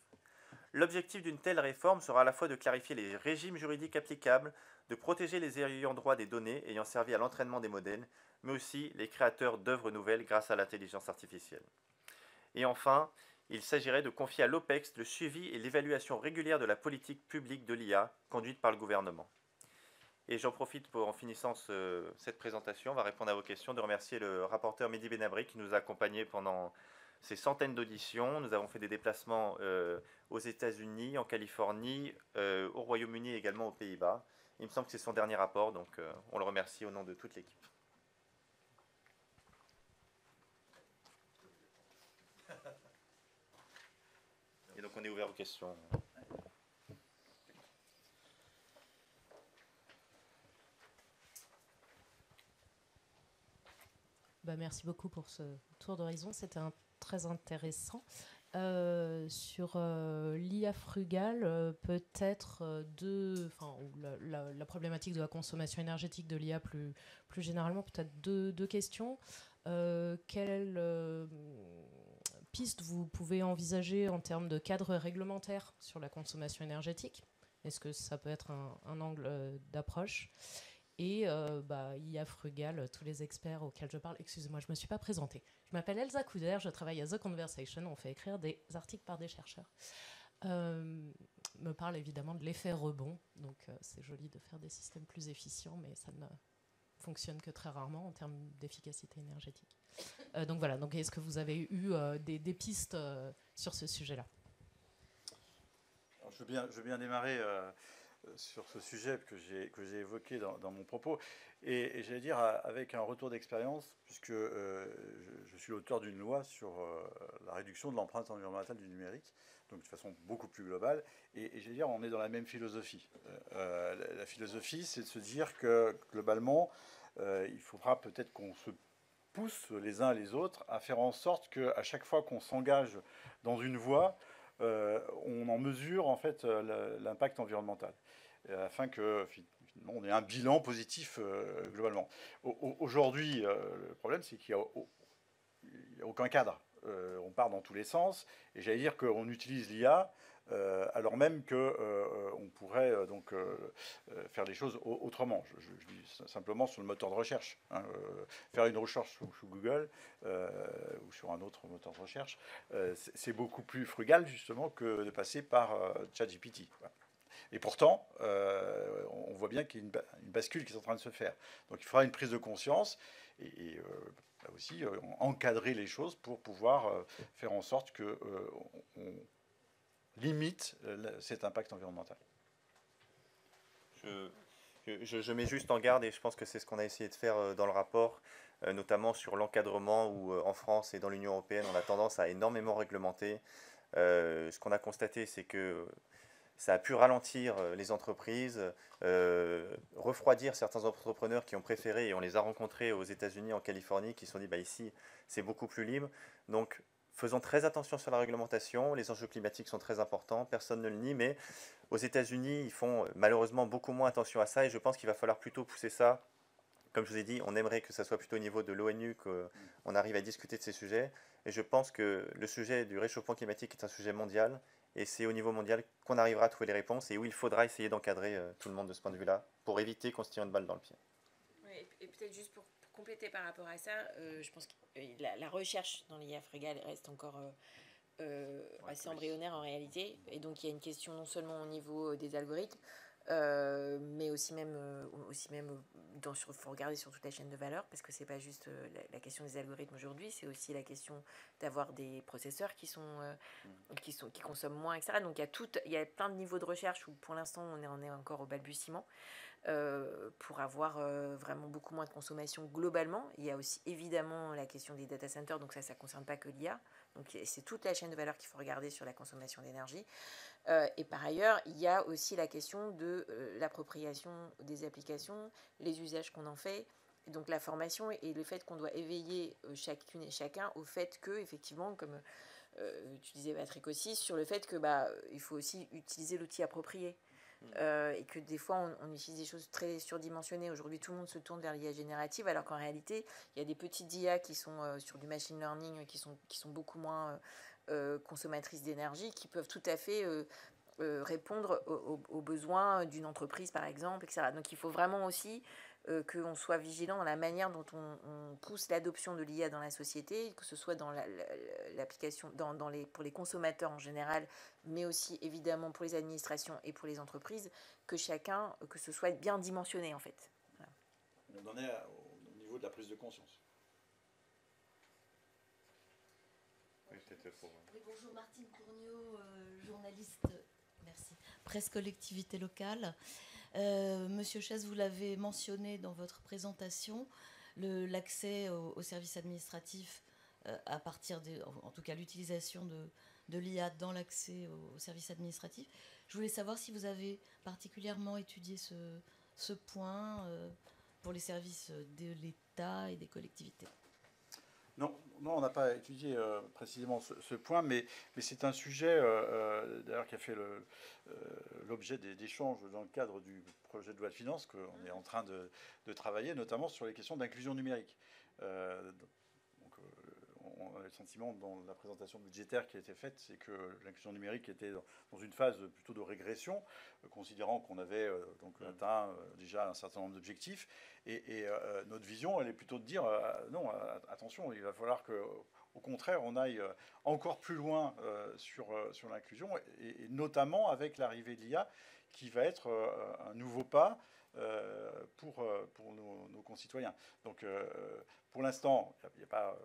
Speaker 3: L'objectif d'une telle réforme sera à la fois de clarifier les régimes juridiques applicables, de protéger les ayants droit des données ayant servi à l'entraînement des modèles, mais aussi les créateurs d'œuvres nouvelles grâce à l'intelligence artificielle. Et enfin, il s'agirait de confier à l'OPEX le suivi et l'évaluation régulière de la politique publique de l'IA conduite par le gouvernement. Et j'en profite pour, en finissant cette présentation, on va répondre à vos questions, de remercier le rapporteur Mehdi Benabri qui nous a accompagnés pendant ces centaines d'auditions. Nous avons fait des déplacements aux États-Unis, en Californie, au Royaume-Uni et également aux Pays-Bas. Il me semble que c'est son dernier rapport, donc on le remercie au nom de toute l'équipe. Et donc on est ouvert aux questions.
Speaker 4: Merci beaucoup pour ce tour d'horizon, c'était très intéressant. Sur l'IA frugale, peut-être la problématique de la consommation énergétique de l'IA plus généralement, peut-être deux questions. Quelle piste vous pouvez envisager en termes de cadre réglementaire sur la consommation énergétique? Est-ce que ça peut être un angle d'approche? Et IA Frugal, tous les experts auxquels je parle, excusez-moi, je ne me suis pas présentée. Je m'appelle Elsa Couder, je travaille à The Conversation, on fait écrire des articles par des chercheurs. Me parle évidemment de l'effet rebond, donc c'est joli de faire des systèmes plus efficients, mais ça ne fonctionne que très rarement en termes d'efficacité énergétique. Donc voilà, donc est-ce que vous avez eu des pistes sur ce sujet-là?
Speaker 1: Alors, je veux bien démarrer sur ce sujet que j'ai évoqué dans mon propos, et j'allais dire avec un retour d'expérience, puisque je suis l'auteur d'une loi sur la réduction de l'empreinte environnementale du numérique, donc de façon beaucoup plus globale, et j'allais dire on est dans la même philosophie. La philosophie, c'est de se dire que globalement, il faudra peut-être qu'on se pousse les uns les autres à faire en sorte qu'à chaque fois qu'on s'engage dans une voie, on en mesure en fait l'impact environnemental, afin que finalement on ait un bilan positif globalement. Aujourd'hui, le problème c'est qu'il n'y a aucun cadre. On part dans tous les sens, et j'allais dire qu'on utilise l'IA alors même qu'on pourrait faire les choses autrement. Je dis simplement sur le moteur de recherche. Faire une recherche sous Google ou sur un autre moteur de recherche, c'est beaucoup plus frugal justement que de passer par ChatGPT. Et pourtant, on voit bien qu'il y a une bascule qui est en train de se faire. Donc il faudra une prise de conscience et là aussi encadrer les choses pour pouvoir faire en sorte qu'on limite cet impact environnemental.
Speaker 3: Je mets juste en garde, et je pense que c'est ce qu'on a essayé de faire dans le rapport, notamment sur l'encadrement où en France et dans l'Union européenne, on a tendance à énormément réglementer. Ce qu'on a constaté, c'est que ça a pu ralentir les entreprises, refroidir certains entrepreneurs qui ont préféré, et on les a rencontrés aux États-Unis, en Californie, qui se sont dit ici c'est beaucoup plus libre. Donc faisons très attention sur la réglementation, les enjeux climatiques sont très importants, personne ne le nie, mais aux États-Unis, ils font malheureusement beaucoup moins attention à ça, et je pense qu'il va falloir plutôt pousser ça. Comme je vous ai dit, on aimerait que ça soit plutôt au niveau de l'ONU qu'on arrive à discuter de ces sujets, et je pense que le sujet du réchauffement climatique est un sujet mondial, et c'est au niveau mondial qu'on arrivera à trouver les réponses, et où il faudra essayer d'encadrer tout le monde de ce point de vue-là, pour éviter qu'on se tire une balle dans le pied.
Speaker 2: Oui, et peut-être juste pour compléter par rapport à ça, je pense que la recherche dans l'IA frugale reste encore assez embryonnaire en réalité, et donc il y a une question non seulement au niveau des algorithmes, mais aussi même faut regarder sur toute la chaîne de valeur, parce que c'est pas juste la question des algorithmes aujourd'hui, c'est aussi la question d'avoir des processeurs qui consomment moins, etc. Donc il y a plein de niveaux de recherche où pour l'instant on est encore au balbutiement, pour avoir vraiment beaucoup moins de consommation globalement. Il y a aussi évidemment la question des data centers, donc ça concerne pas que l'IA, donc c'est toute la chaîne de valeur qu'il faut regarder sur la consommation d'énergie. Et par ailleurs, il y a aussi la question de l'appropriation des applications, les usages qu'on en fait, et donc la formation et le fait qu'on doit éveiller chacune et chacun au fait que, effectivement, comme tu disais Patrick aussi, sur le fait que il faut aussi utiliser l'outil approprié. Et que des fois on utilise des choses très surdimensionnées. Aujourd'hui tout le monde se tourne vers l'IA générative, alors qu'en réalité il y a des petites IA qui sont sur du machine learning, qui sont beaucoup moins consommatrices d'énergie, qui peuvent tout à fait répondre aux besoins d'une entreprise par exemple, etc. Donc il faut vraiment aussi qu'on soit vigilant dans la manière dont on pousse l'adoption de l'IA dans la société, que ce soit dans l'application, pour les consommateurs en général, mais aussi évidemment pour les administrations et pour les entreprises, que ce soit bien dimensionné en fait. Voilà.
Speaker 1: On en est au niveau de la prise de conscience.
Speaker 3: Oui, peut-être pour...
Speaker 5: Oui, bonjour, Martine Courniot, journaliste, merci, presse collectivité locale. Monsieur Chaise, vous l'avez mentionné dans votre présentation, l'accès aux services administratifs à partir en tout cas l'utilisation de l'IA dans l'accès aux services administratifs. Je voulais savoir si vous avez particulièrement étudié ce point pour les services de l'État et des collectivités.
Speaker 1: Non, on n'a pas étudié précisément ce point, mais c'est un sujet d'ailleurs qui a fait l'objet d'échanges dans le cadre du projet de loi de finances qu'on est en train de travailler, notamment sur les questions d'inclusion numérique. On a le sentiment dans la présentation budgétaire qui a été faite, c'est que l'inclusion numérique était dans une phase plutôt de régression, considérant qu'on avait atteint déjà un certain nombre d'objectifs. Et notre vision, elle est plutôt de dire non, attention, il va falloir qu'au contraire, on aille encore plus loin sur l'inclusion, et notamment avec l'arrivée de l'IA, qui va être un nouveau pas pour nos concitoyens. Donc, pour l'instant, il n'y a pas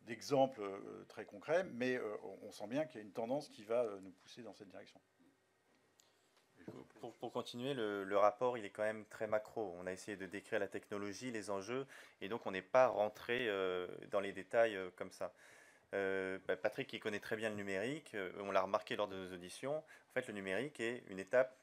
Speaker 1: d'exemples très concrets, mais on sent bien qu'il y a une tendance qui va nous pousser dans cette direction.
Speaker 3: Pour continuer, le rapport, il est quand même très macro. On a essayé de décrire la technologie, les enjeux, et donc on n'est pas rentré dans les détails comme ça. Patrick, qui connaît très bien le numérique, on l'a remarqué lors de nos auditions, en fait, le numérique est une étape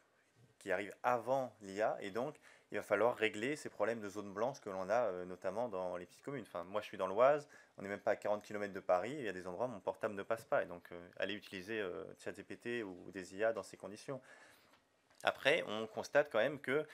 Speaker 3: qui arrive avant l'IA, et donc il va falloir régler ces problèmes de zones blanches que l'on a notamment dans les petites communes. Enfin, moi, je suis dans l'Oise, on n'est même pas à 40 km de Paris, et il y a des endroits où mon portable ne passe pas, et donc aller utiliser ChatGPT ou des IA dans ces conditions. Après, on constate quand même que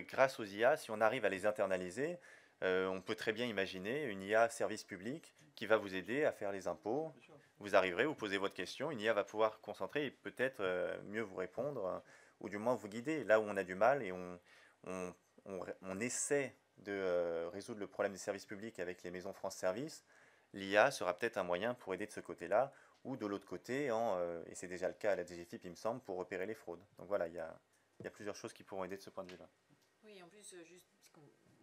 Speaker 3: grâce aux IA, si on arrive à les internaliser, on peut très bien imaginer une IA service public qui va vous aider à faire les impôts. Vous arriverez, vous posez votre question, une IA va pouvoir concentrer et peut-être mieux vous répondre, ou du moins vous guider là où on a du mal, et on essaie de résoudre le problème des services publics avec les maisons France Service. L'IA sera peut-être un moyen pour aider de ce côté-là, ou de l'autre côté, et c'est déjà le cas à la DGFiP, il me semble, pour repérer les fraudes. Donc voilà, il y a plusieurs choses qui pourront aider de ce point de vue-là.
Speaker 2: Oui, en plus, juste puisqu'on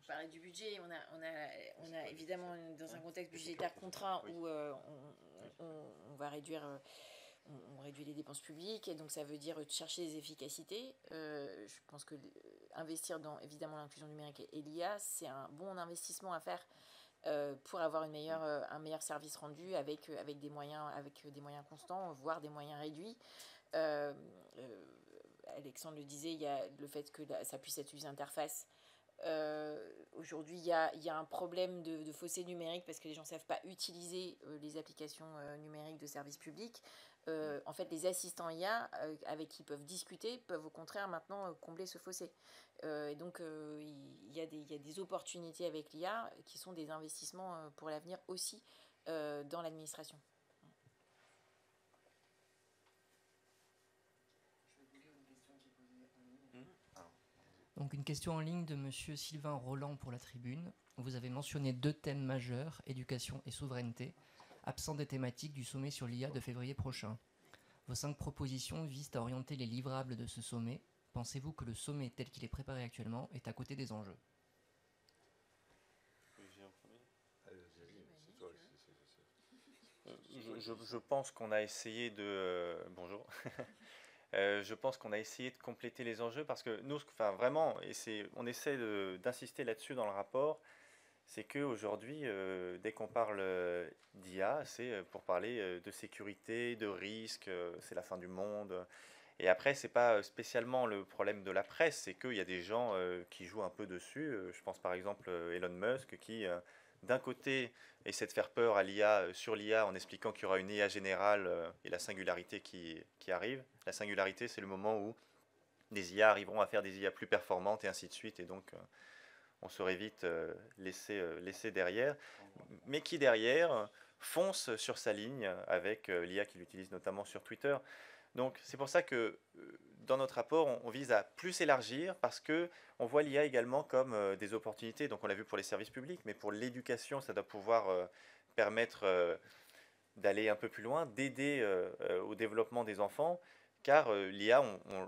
Speaker 2: parlait du budget, on a évidemment, dans un contexte budgétaire contraint, où on va réduire... on réduit les dépenses publiques, et donc ça veut dire chercher des efficacités. Je pense que investir dans évidemment l'inclusion numérique et l'IA, c'est un bon investissement à faire pour avoir un meilleur service rendu avec des moyens constants, voire des moyens réduits. Alexandre le disait, il y a le fait que ça puisse être une interface. Aujourd'hui, il y a un problème de fossé numérique parce que les gens ne savent pas utiliser les applications numériques de services publics. En fait, les assistants IA avec qui ils peuvent discuter peuvent au contraire maintenant combler ce fossé. Et donc, il y a des opportunités avec l'IA qui sont des investissements pour l'avenir aussi dans l'administration.
Speaker 6: Donc une question en ligne de monsieur Sylvain Roland pour la Tribune. Vous avez mentionné 2 thèmes majeurs, éducation et souveraineté, absents des thématiques du sommet sur l'IA de février prochain. Vos 5 propositions visent à orienter les livrables de ce sommet. Pensez-vous que le sommet tel qu'il est préparé actuellement est à côté des enjeux?
Speaker 3: Je pense qu'on a essayé de... bonjour. Je pense qu'on a essayé de compléter les enjeux parce que nous, enfin vraiment, on essaie d'insister là-dessus dans le rapport, c'est qu'aujourd'hui, dès qu'on parle d'IA, c'est pour parler de sécurité, de risque, c'est la fin du monde. Et après, c'est pas spécialement le problème de la presse, c'est qu'il y a des gens qui jouent un peu dessus. Je pense par exemple Elon Musk qui, d'un côté, essaie de faire peur à l'IA, sur l'IA en expliquant qu'il y aura une IA générale et la singularité qui arrive. La singularité, c'est le moment où des IA arriveront à faire des IA plus performantes et ainsi de suite. Et donc, on serait vite laissé derrière. Mais qui derrière fonce sur sa ligne avec l'IA qu'il utilise notamment sur Twitter. Donc c'est pour ça que dans notre rapport, on vise à plus élargir parce que on voit l'IA également comme des opportunités. Donc on l'a vu pour les services publics, mais pour l'éducation, ça doit pouvoir permettre d'aller un peu plus loin, d'aider au développement des enfants. Car l'IA,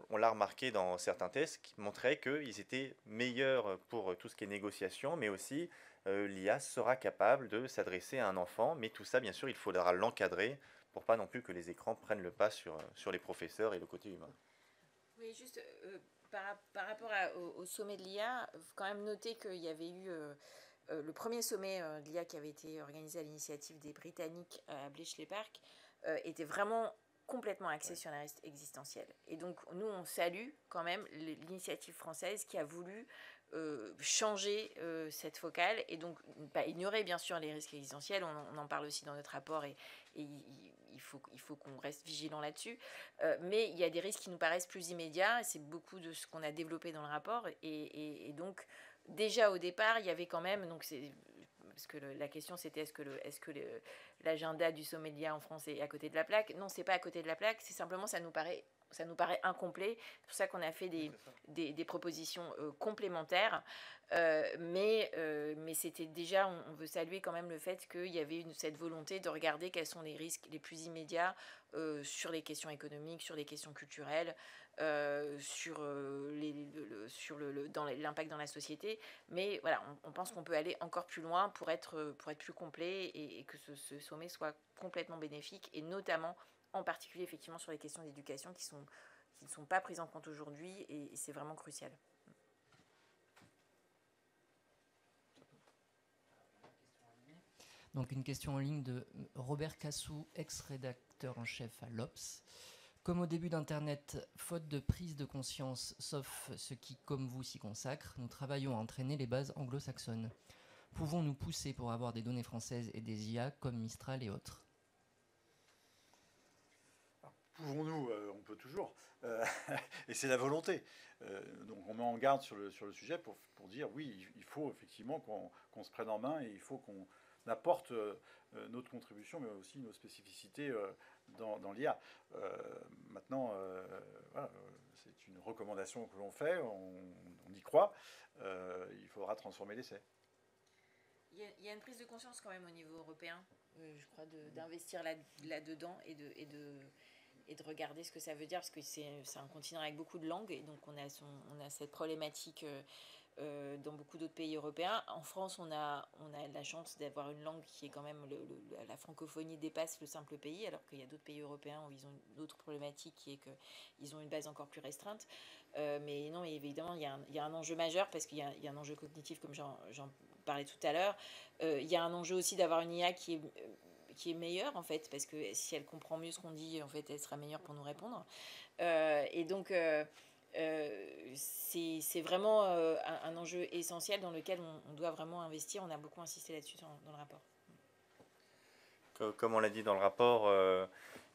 Speaker 3: on l'a remarqué dans certains tests, qui montraient qu'ils étaient meilleurs pour tout ce qui est négociation, mais aussi l'IA sera capable de s'adresser à un enfant. Mais tout ça, bien sûr, il faudra l'encadrer pour pas non plus que les écrans prennent le pas sur les professeurs et le côté humain.
Speaker 2: Oui, juste par rapport au sommet de l'IA, il faut quand même noter qu'il y avait eu le premier sommet de l'IA qui avait été organisé à l'initiative des Britanniques à Bletchley Park, était vraiment complètement axé sur la risque existentielle. Et donc, nous, on salue quand même l'initiative française qui a voulu changer cette focale et donc pas ignorer bien sûr les risques existentiels, on en parle aussi dans notre rapport et il faut qu'on reste vigilant là-dessus, mais il y a des risques qui nous paraissent plus immédiats et c'est beaucoup de ce qu'on a développé dans le rapport et donc déjà au départ il y avait quand même, donc c'est parce que la question c'était est-ce que l'agenda du sommet de l'IA en France est à côté de la plaque? Non, c'est pas à côté de la plaque, c'est simplement ça nous paraît incomplet. C'est pour ça qu'on a fait des propositions complémentaires. Mais c'était déjà, on veut saluer quand même le fait qu'il y avait cette volonté de regarder quels sont les risques les plus immédiats sur les questions économiques, sur les questions culturelles, sur l'impact dans la société. Mais voilà, on pense qu'on peut aller encore plus loin pour être plus complet et que ce sommet soit complètement bénéfique et notamment en particulier effectivement sur les questions d'éducation qui ne sont pas prises en compte aujourd'hui et c'est vraiment crucial.
Speaker 6: Donc une question en ligne de Robert Cassou, ex-rédacteur en chef à l'Obs. Comme au début d'Internet, faute de prise de conscience, sauf ceux qui, comme vous, s'y consacrent, nous travaillons à entraîner les bases anglo-saxonnes. Pouvons-nous pousser pour avoir des données françaises et des IA comme Mistral et autres?
Speaker 1: Pouvons-nous, on peut toujours, et c'est la volonté. Donc on met en garde sur le sujet pour dire oui, il faut effectivement qu'on se prenne en main et il faut qu'on apporte notre contribution, mais aussi nos spécificités dans l'IA. Maintenant, voilà, c'est une recommandation que l'on fait, on y croit, il faudra transformer l'essai.
Speaker 2: Il y a une prise de conscience quand même au niveau européen, je crois, d'investir là-dedans et de regarder ce que ça veut dire, parce que c'est un continent avec beaucoup de langues, et donc on a cette problématique dans beaucoup d'autres pays européens. En France, on a la chance d'avoir une langue qui est quand même, la francophonie dépasse le simple pays, alors qu'il y a d'autres pays européens où ils ont d'autres problématiques, qui est qu'ils ont une base encore plus restreinte. Mais non, évidemment, il y a un enjeu majeur, parce qu'il y a un enjeu cognitif, comme j'en parlais tout à l'heure. Il y a un enjeu aussi d'avoir une IA qui est meilleure, en fait, parce que si elle comprend mieux ce qu'on dit, en fait, elle sera meilleure pour nous répondre. Et donc, c'est vraiment un enjeu essentiel dans lequel on doit vraiment investir. On a beaucoup insisté là-dessus dans le rapport.
Speaker 3: Comme on l'a dit dans le rapport,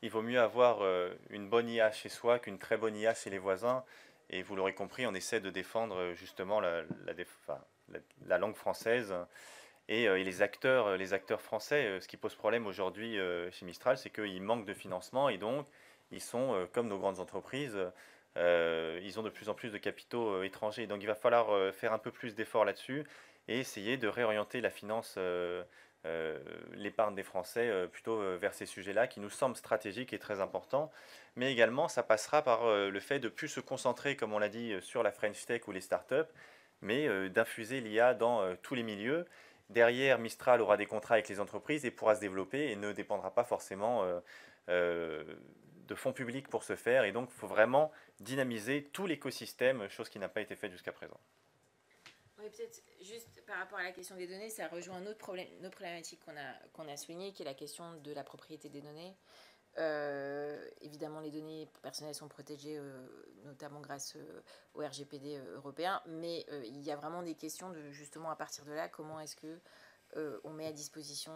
Speaker 3: il vaut mieux avoir une bonne IA chez soi qu'une très bonne IA chez les voisins. Et vous l'aurez compris, on essaie de défendre justement la langue française. Et les acteurs français, ce qui pose problème aujourd'hui chez Mistral, c'est qu'ils manquent de financement et donc ils sont, comme nos grandes entreprises, ils ont de plus en plus de capitaux étrangers. Donc il va falloir faire un peu plus d'efforts là-dessus et essayer de réorienter la finance l'épargne des Français plutôt vers ces sujets-là qui nous semblent stratégiques et très importants. Mais également, ça passera par le fait de ne plus se concentrer, comme on l'a dit, sur la French Tech ou les startups, mais d'infuser l'IA dans tous les milieux. Derrière, Mistral aura des contrats avec les entreprises et pourra se développer et ne dépendra pas forcément de fonds publics pour ce faire. Et donc, il faut vraiment dynamiser tout l'écosystème, chose qui n'a pas été faite jusqu'à présent.
Speaker 2: Oui, peut-être juste par rapport à la question des données, ça rejoint une autre problématique qu'on a soulignée, qui est la question de la propriété des données. Évidemment, les données personnelles sont protégées, notamment grâce au RGPD européen, mais il y a vraiment des questions de, justement, à partir de là, comment est-ce que on met à disposition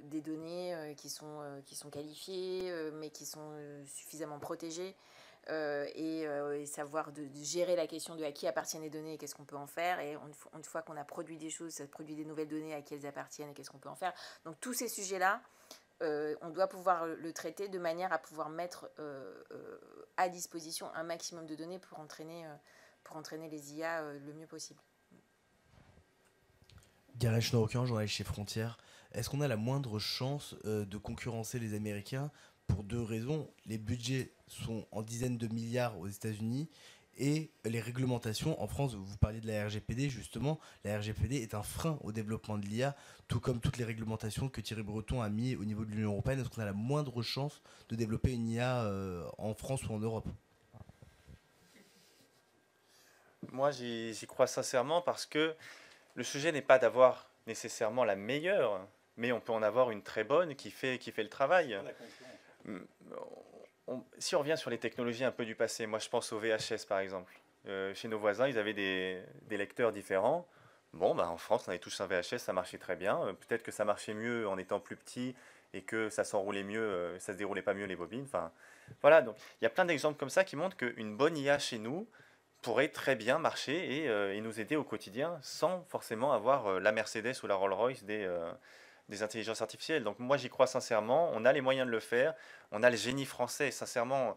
Speaker 2: des données qui sont qualifiées, mais qui sont suffisamment protégées, et savoir de gérer la question de à qui appartiennent les données et qu'est-ce qu'on peut en faire, et une fois qu'on a produit des choses, ça produit des nouvelles données, à qui elles appartiennent et qu'est-ce qu'on peut en faire. Donc tous ces sujets-là, on doit pouvoir le traiter de manière à pouvoir mettre à disposition un maximum de données pour entraîner les IA le mieux possible.
Speaker 7: Gareth Schnorokian, journaliste chez Frontières. Est-ce qu'on a la moindre chance de concurrencer les Américains pour deux raisons? Les budgets sont en dizaines de milliards aux États-Unis et les réglementations en France. Vous parliez de la RGPD, justement. La RGPD est un frein au développement de l'IA, tout comme toutes les réglementations que Thierry Breton a mis au niveau de l'Union européenne. Est-ce qu'on a la moindre chance de développer une IA en France ou en Europe?
Speaker 3: Moi, j'y crois sincèrement parce que le sujet n'est pas d'avoir nécessairement la meilleure, mais on peut en avoir une très bonne qui fait le travail. Si on revient sur les technologies un peu du passé, moi je pense au VHS par exemple. Chez nos voisins, ils avaient des lecteurs différents. Bon, bah, en France, on avait tous un VHS, ça marchait très bien. Peut-être que ça marchait mieux en étant plus petit et que ça s'enroulait mieux, ça se déroulait pas mieux les bobines. Enfin, voilà, donc il y a plein d'exemples comme ça qui montrent qu'une bonne IA chez nous pourrait très bien marcher et nous aider au quotidien sans forcément avoir la Mercedes ou la Rolls-Royce des intelligences artificielles. Donc moi j'y crois sincèrement, on a les moyens de le faire, on a le génie français, sincèrement,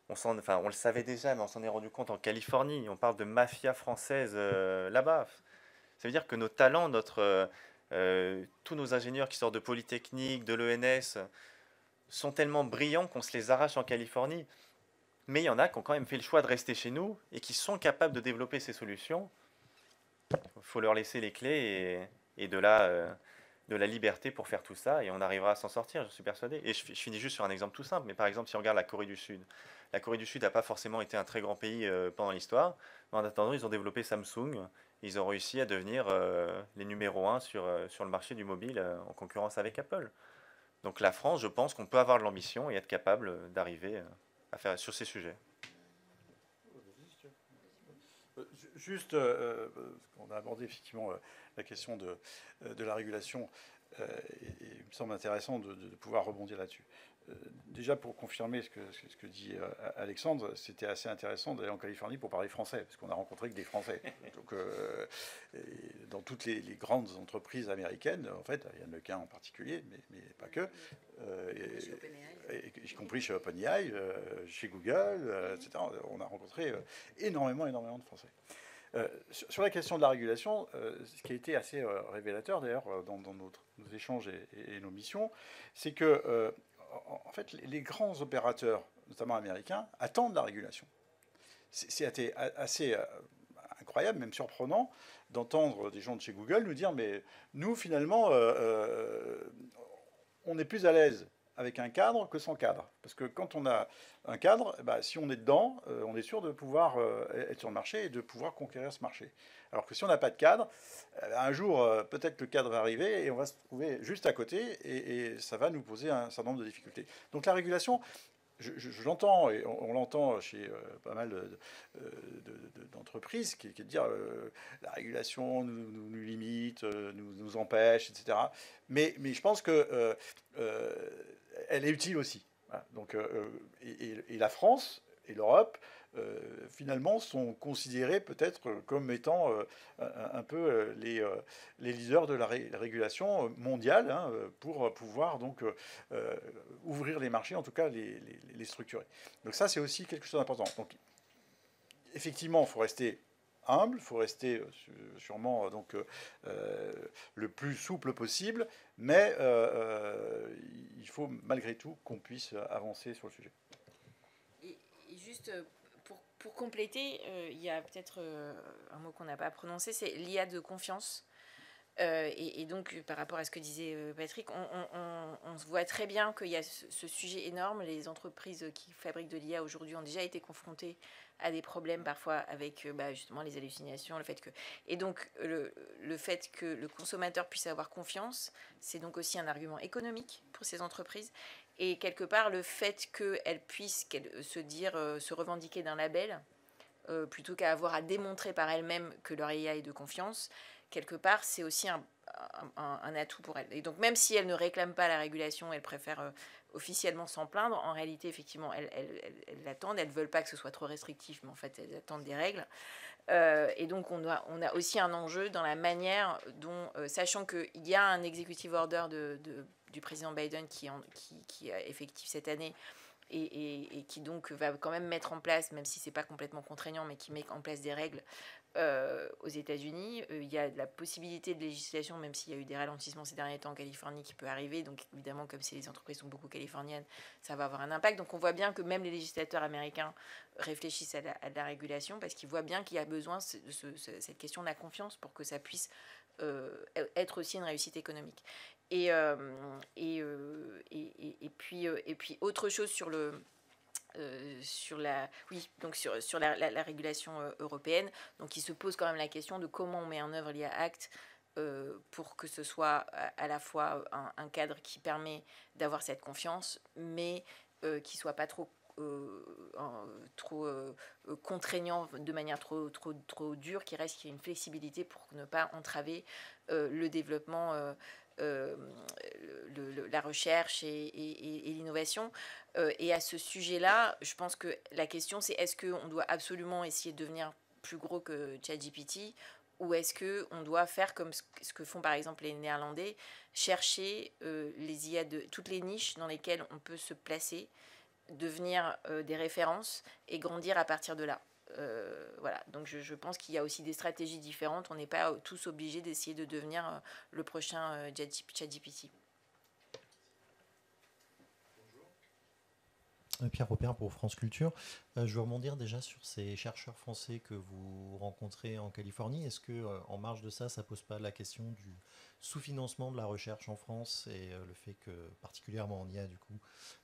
Speaker 3: on le savait déjà, mais on s'en est rendu compte en Californie, on parle de mafia française là-bas. Ça veut dire que nos talents, tous nos ingénieurs qui sortent de Polytechnique, de l'ENS, sont tellement brillants qu'on se les arrache en Californie. Mais il y en a qui ont quand même fait le choix de rester chez nous et qui sont capables de développer ces solutions. Il faut leur laisser les clés et de la liberté pour faire tout ça, et on arrivera à s'en sortir, je suis persuadé. Et je finis juste sur un exemple tout simple, mais par exemple, si on regarde la Corée du Sud, la Corée du Sud n'a pas forcément été un très grand pays pendant l'histoire, mais en attendant, ils ont développé Samsung, ils ont réussi à devenir les numéros 1 sur le marché du mobile en concurrence avec Apple. Donc la France, je pense qu'on peut avoir de l'ambition et être capable d'arriver à faire sur ces sujets.
Speaker 1: Juste, on a abordé effectivement la question de la régulation, et il me semble intéressant de pouvoir rebondir là-dessus. Déjà, pour confirmer ce que dit Alexandre, c'était assez intéressant d'aller en Californie pour parler français, parce qu'on a rencontré que des Français. Donc, dans toutes les grandes entreprises américaines, en fait, il y en a qu'un en particulier, mais pas que, y compris chez OpenAI, chez Google, etc. On a rencontré énormément de Français. Sur la question de la régulation, ce qui a été assez révélateur d'ailleurs dans nos échanges et nos missions, c'est que en fait les grands opérateurs, notamment américains, attendent la régulation. C'est assez incroyable, même surprenant, d'entendre des gens de chez Google nous dire mais nous finalement on est plus à l'aise avec un cadre que sans cadre. Parce que quand on a un cadre, bah, si on est dedans, on est sûr de pouvoir être sur le marché et de pouvoir conquérir ce marché. Alors que si on n'a pas de cadre, un jour, peut-être le cadre va arriver et on va se trouver juste à côté et ça va nous poser un certain nombre de difficultés. Donc la régulation, je l'entends, et on l'entend chez pas mal d'entreprises, qui est de dire la régulation nous limite, nous empêche, etc. Mais je pense que elle est utile aussi. Voilà. Donc, et la France et l'Europe, finalement, sont considérés peut-être comme étant un peu les leaders de la régulation mondiale, hein, pour pouvoir donc ouvrir les marchés, en tout cas les structurer. Donc ça, c'est aussi quelque chose d'important. Donc, effectivement, il faut rester humble, il faut rester sûrement donc, le plus souple possible, mais il faut malgré tout qu'on puisse avancer sur le sujet.
Speaker 2: Et juste pour compléter, il y a peut-être un mot qu'on n'a pas prononcé, c'est l'IA de confiance. Et donc, par rapport à ce que disait Patrick, on se voit très bien qu'il y a ce sujet énorme. Les entreprises qui fabriquent de l'IA aujourd'hui ont déjà été confrontées à des problèmes parfois avec justement les hallucinations, le fait que... Et donc, le fait que le consommateur puisse avoir confiance, c'est donc aussi un argument économique pour ces entreprises. Et quelque part, le fait qu'elles puissent se revendiquer d'un label, plutôt qu'à avoir à démontrer par elles-mêmes que leur IA est de confiance, quelque part, c'est aussi un atout pour elles. Et donc, même si elles ne réclament pas la régulation, elles préfèrent officiellement s'en plaindre. En réalité, effectivement, elles l'attendent. Elles ne veulent pas que ce soit trop restrictif, mais en fait, elles attendent des règles. Et donc, on a aussi un enjeu dans la manière dont, sachant qu'il y a un executive order du président Biden qui est effectif cette année, et qui donc va quand même mettre en place, même si ce n'est pas complètement contraignant, mais qui met en place des règles aux États-Unis. Il y a de la possibilité de législation, même s'il y a eu des ralentissements ces derniers temps en Californie, qui peut arriver. Donc évidemment, comme les entreprises sont beaucoup californiennes, ça va avoir un impact. Donc on voit bien que même les législateurs américains réfléchissent à la régulation, parce qu'ils voient bien qu'il y a besoin de cette question de la confiance pour que ça puisse être aussi une réussite économique. Et puis autre chose sur la régulation européenne. Donc il se pose quand même la question de comment on met en œuvre l'IA Act pour que ce soit à la fois un cadre qui permet d'avoir cette confiance, mais qui ne soit pas trop contraignant de manière trop dure, qu'il y ait une flexibilité pour ne pas entraver le développement, la recherche et l'innovation. Et à ce sujet-là, je pense que la question, c'est est-ce qu'on doit absolument essayer de devenir plus gros que ChatGPT, ou est-ce qu'on doit faire comme ce que font par exemple les Néerlandais, chercher les IA de toutes les niches dans lesquelles on peut se placer, devenir des références et grandir à partir de là. Voilà, donc je pense qu'il y a aussi des stratégies différentes. On n'est pas tous obligés d'essayer de devenir le prochain ChatGPT.
Speaker 8: Pierre Robert pour France Culture. Je veux rebondir déjà sur ces chercheurs français que vous rencontrez en Californie. Est-ce que, en marge de ça, ça pose pas la question du sous-financement de la recherche en France et le fait que, particulièrement en IA, du coup,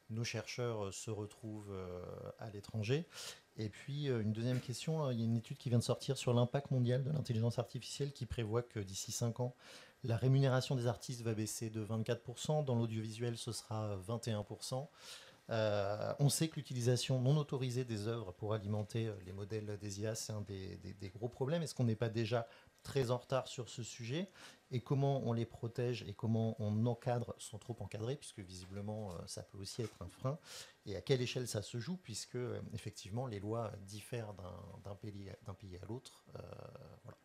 Speaker 8: nos chercheurs se retrouvent à l'étranger? Et puis, une deuxième question, il y a une étude qui vient de sortir sur l'impact mondial de l'intelligence artificielle qui prévoit que d'ici 5 ans, la rémunération des artistes va baisser de 24%, dans l'audiovisuel, ce sera 21%. On sait que l'utilisation non autorisée des œuvres pour alimenter les modèles des IA, c'est un des gros problèmes. Est-ce qu'on n'est pas déjà très en retard sur ce sujet? Et comment on les protège et comment on encadre sans trop encadrer, puisque visiblement ça peut aussi être un frein, et à quelle échelle ça se joue, puisque effectivement les lois diffèrent d'un pays à l'autre. Voilà.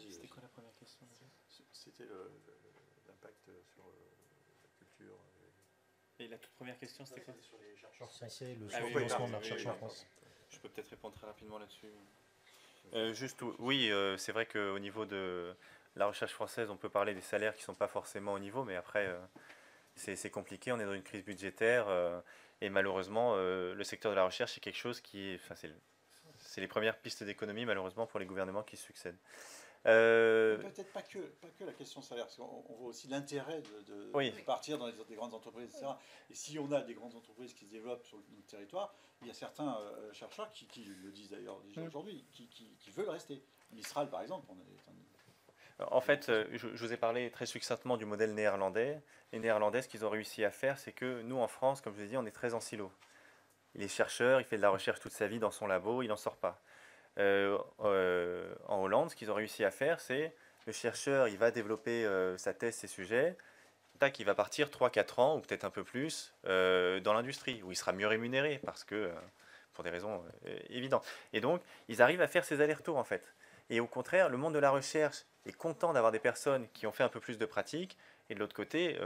Speaker 3: C'était quoi la première question?
Speaker 1: C'était l'impact sur la culture.
Speaker 3: Et la toute première question, c'était quoi?
Speaker 8: Sur les chercheurs français, le
Speaker 3: Ah oui,
Speaker 8: sous-financement de la
Speaker 3: oui,
Speaker 8: recherche
Speaker 3: oui,
Speaker 8: en France.
Speaker 3: Je peux peut-être répondre très rapidement là-dessus. C'est vrai qu'au niveau de la recherche française, on peut parler des salaires qui ne sont pas forcément au niveau, mais après, c'est compliqué. On est dans une crise budgétaire et malheureusement, le secteur de la recherche, c'est quelque chose qui est... c'est les premières pistes d'économie, malheureusement, pour les gouvernements qui succèdent.
Speaker 1: Peut-être pas que la question salaire, parce qu'on voit aussi l'intérêt de partir dans des grandes entreprises, etc. Et si on a des grandes entreprises qui se développent sur notre territoire, il y a certains chercheurs qui le disent d'ailleurs déjà aujourd'hui, qui veulent rester. Mistral, par exemple,
Speaker 3: En fait, je vous ai parlé très succinctement du modèle néerlandais. Les Néerlandais, ce qu'ils ont réussi à faire, c'est que nous, en France, comme je vous ai dit, on est très en silo. Il est chercheur, il fait de la recherche toute sa vie dans son labo, il n'en sort pas. En Hollande, ce qu'ils ont réussi à faire, c'est le chercheur, il va développer sa thèse, ses sujets, tac, il va partir 3-4 ans, ou peut-être un peu plus, dans l'industrie, où il sera mieux rémunéré, parce que, pour des raisons évidentes. Et donc, ils arrivent à faire ces allers-retours, en fait. Et au contraire, le monde de la recherche est content d'avoir des personnes qui ont fait un peu plus de pratique, Et de l'autre côté,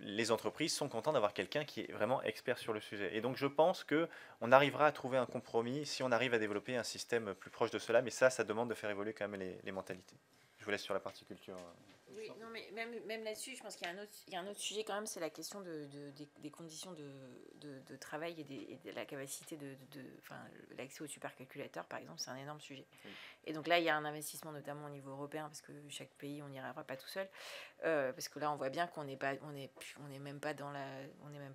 Speaker 3: les entreprises sont contentes d'avoir quelqu'un qui est vraiment expert sur le sujet. Et donc je pense qu'on arrivera à trouver un compromis si on arrive à développer un système plus proche de cela, mais ça demande de faire évoluer quand même les mentalités. Je vous laisse sur la partie culture.
Speaker 2: Oui, non, mais même là-dessus, je pense qu'il y a un autre sujet quand même, c'est la question des conditions de travail et de la capacité enfin, l'accès au supercalculateur, par exemple, c'est un énorme sujet. Oui. Et donc là, il y a un investissement notamment au niveau européen, parce que chaque pays, on n'y arrivera pas tout seul, parce que là, on voit bien qu'on n'est pas, on est même pas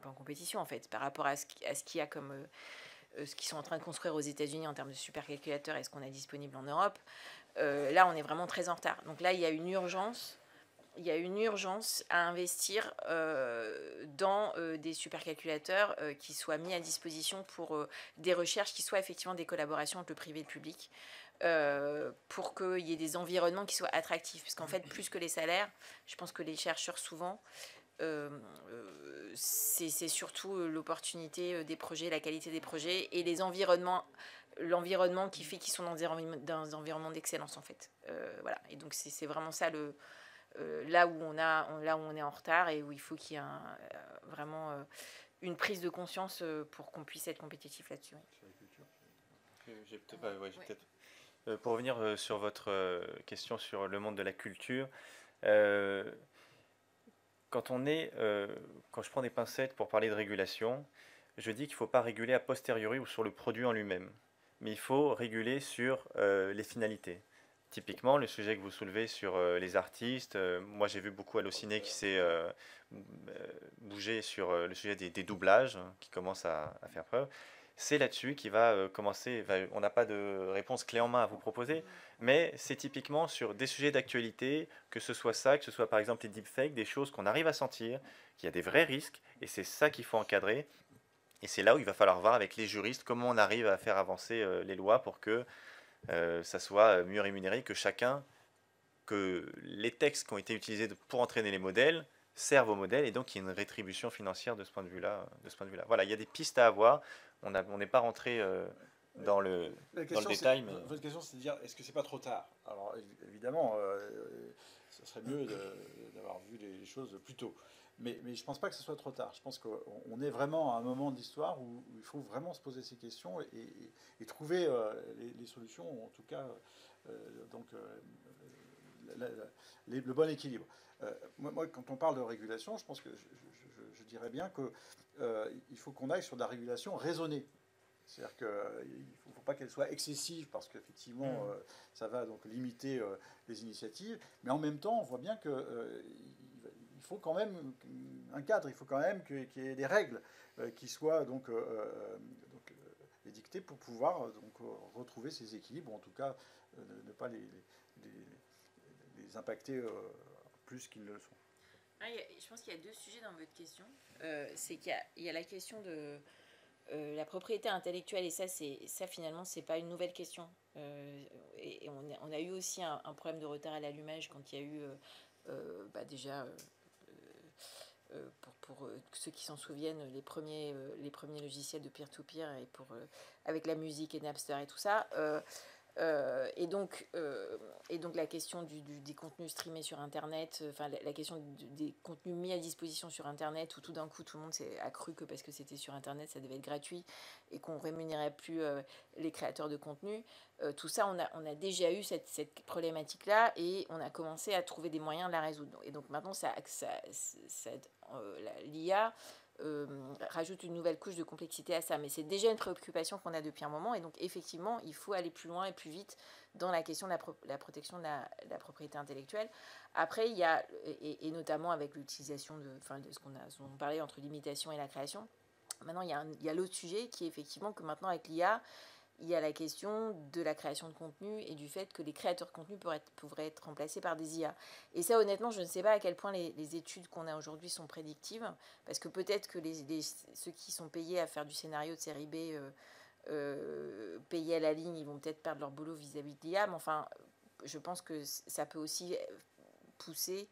Speaker 2: en compétition en fait, par rapport à ce qu'il y a comme ce qu'ils sont en train de construire aux États-Unis en termes de supercalculateurs et ce qu'on a disponible en Europe. Là, on est vraiment très en retard. Donc là, il y a une urgence. À investir dans des supercalculateurs qui soient mis à disposition pour des recherches qui soient effectivement des collaborations entre le privé et le public, pour qu'il y ait des environnements qui soient attractifs. Parce qu'en fait, plus que les salaires, je pense que les chercheurs, souvent, c'est surtout l'opportunité des projets, la qualité des projets et l'environnement qui fait qu'ils sont dans des environnements d'excellence, en fait. Voilà. Et donc, c'est vraiment ça là où on est en retard et où il faut qu'il y ait vraiment une prise de conscience pour qu'on puisse être compétitif là-dessus.
Speaker 3: Pour revenir sur votre question sur le monde de la culture, quand je prends des pincettes pour parler de régulation, je dis qu'il ne faut pas réguler a posteriori ou sur le produit en lui-même, mais il faut réguler sur les finalités. Typiquement, le sujet que vous soulevez sur les artistes, moi j'ai vu beaucoup Allociné qui s'est bougé sur le sujet des doublages, qui commence à faire preuve. C'est là-dessus qu'il va commencer, on n'a pas de réponse clé en main à vous proposer, mais c'est typiquement sur des sujets d'actualité, que ce soit par exemple les deepfakes, des choses qu'on arrive à sentir, qu'il y a des vrais risques, et c'est ça qu'il faut encadrer. Et c'est là où il va falloir voir avec les juristes comment on arrive à faire avancer les lois pour que ça soit mieux rémunéré, que les textes qui ont été utilisés pour entraîner les modèles servent aux modèles et donc il y a une rétribution financière de ce point de vue-là. Voilà, il y a des pistes à avoir. On n'est pas rentré dans le détail. Mais...
Speaker 1: Votre question, c'est de dire, est-ce que c'est pas trop tard? Alors évidemment, ce serait mieux d'avoir vu les choses plus tôt. Mais je ne pense pas que ce soit trop tard. Je pense qu'on est vraiment à un moment de l'histoire où il faut vraiment se poser ces questions et trouver les solutions, ou en tout cas le bon équilibre. Moi, quand on parle de régulation, je pense que je dirais bien qu'il faut qu'on aille sur de la régulation raisonnée. C'est-à-dire qu'il ne faut pas qu'elle soit excessive parce qu'effectivement, ça va donc limiter les initiatives. Mais en même temps, on voit bien il faut quand même un cadre, il faut quand même qu'il y ait des règles qui soient donc édictées pour pouvoir donc retrouver ces équilibres, ou en tout cas ne pas les impacter plus qu'ils ne le sont.
Speaker 2: Je pense qu'il y a deux sujets dans votre question. C'est qu'il y a la question de la propriété intellectuelle, et ça finalement, c'est pas une nouvelle question. Et on a eu aussi un problème de retard à l'allumage quand il y a eu déjà... pour ceux qui s'en souviennent, les premiers logiciels de peer-to-peer et avec la musique et Napster et tout ça. Et donc la question des contenus streamés sur Internet, enfin la question des contenus mis à disposition sur Internet, où tout d'un coup tout le monde s'est accru que parce que c'était sur Internet, ça devait être gratuit et qu'on rémunérait plus les créateurs de contenu. Tout ça, on a déjà eu cette problématique-là et on a commencé à trouver des moyens de la résoudre. Et donc maintenant, l'IA rajoute une nouvelle couche de complexité à ça. Mais c'est déjà une préoccupation qu'on a depuis un moment. Et donc, effectivement, il faut aller plus loin et plus vite dans la question de la protection de la propriété intellectuelle. Après, il y a, et notamment avec l'utilisation de ce qu'on parlait entre l'imitation et la création, maintenant, il y a l'autre sujet qui est effectivement que maintenant, avec l'IA, il y a la question de la création de contenu et du fait que les créateurs de contenu pourraient être remplacés par des IA. Et ça, honnêtement, je ne sais pas à quel point les études qu'on a aujourd'hui sont prédictives, parce que peut-être que ceux qui sont payés à faire du scénario de série B, payés à la ligne, ils vont peut-être perdre leur boulot vis-à-vis de l'IA, mais enfin, je pense que ça peut aussi pousser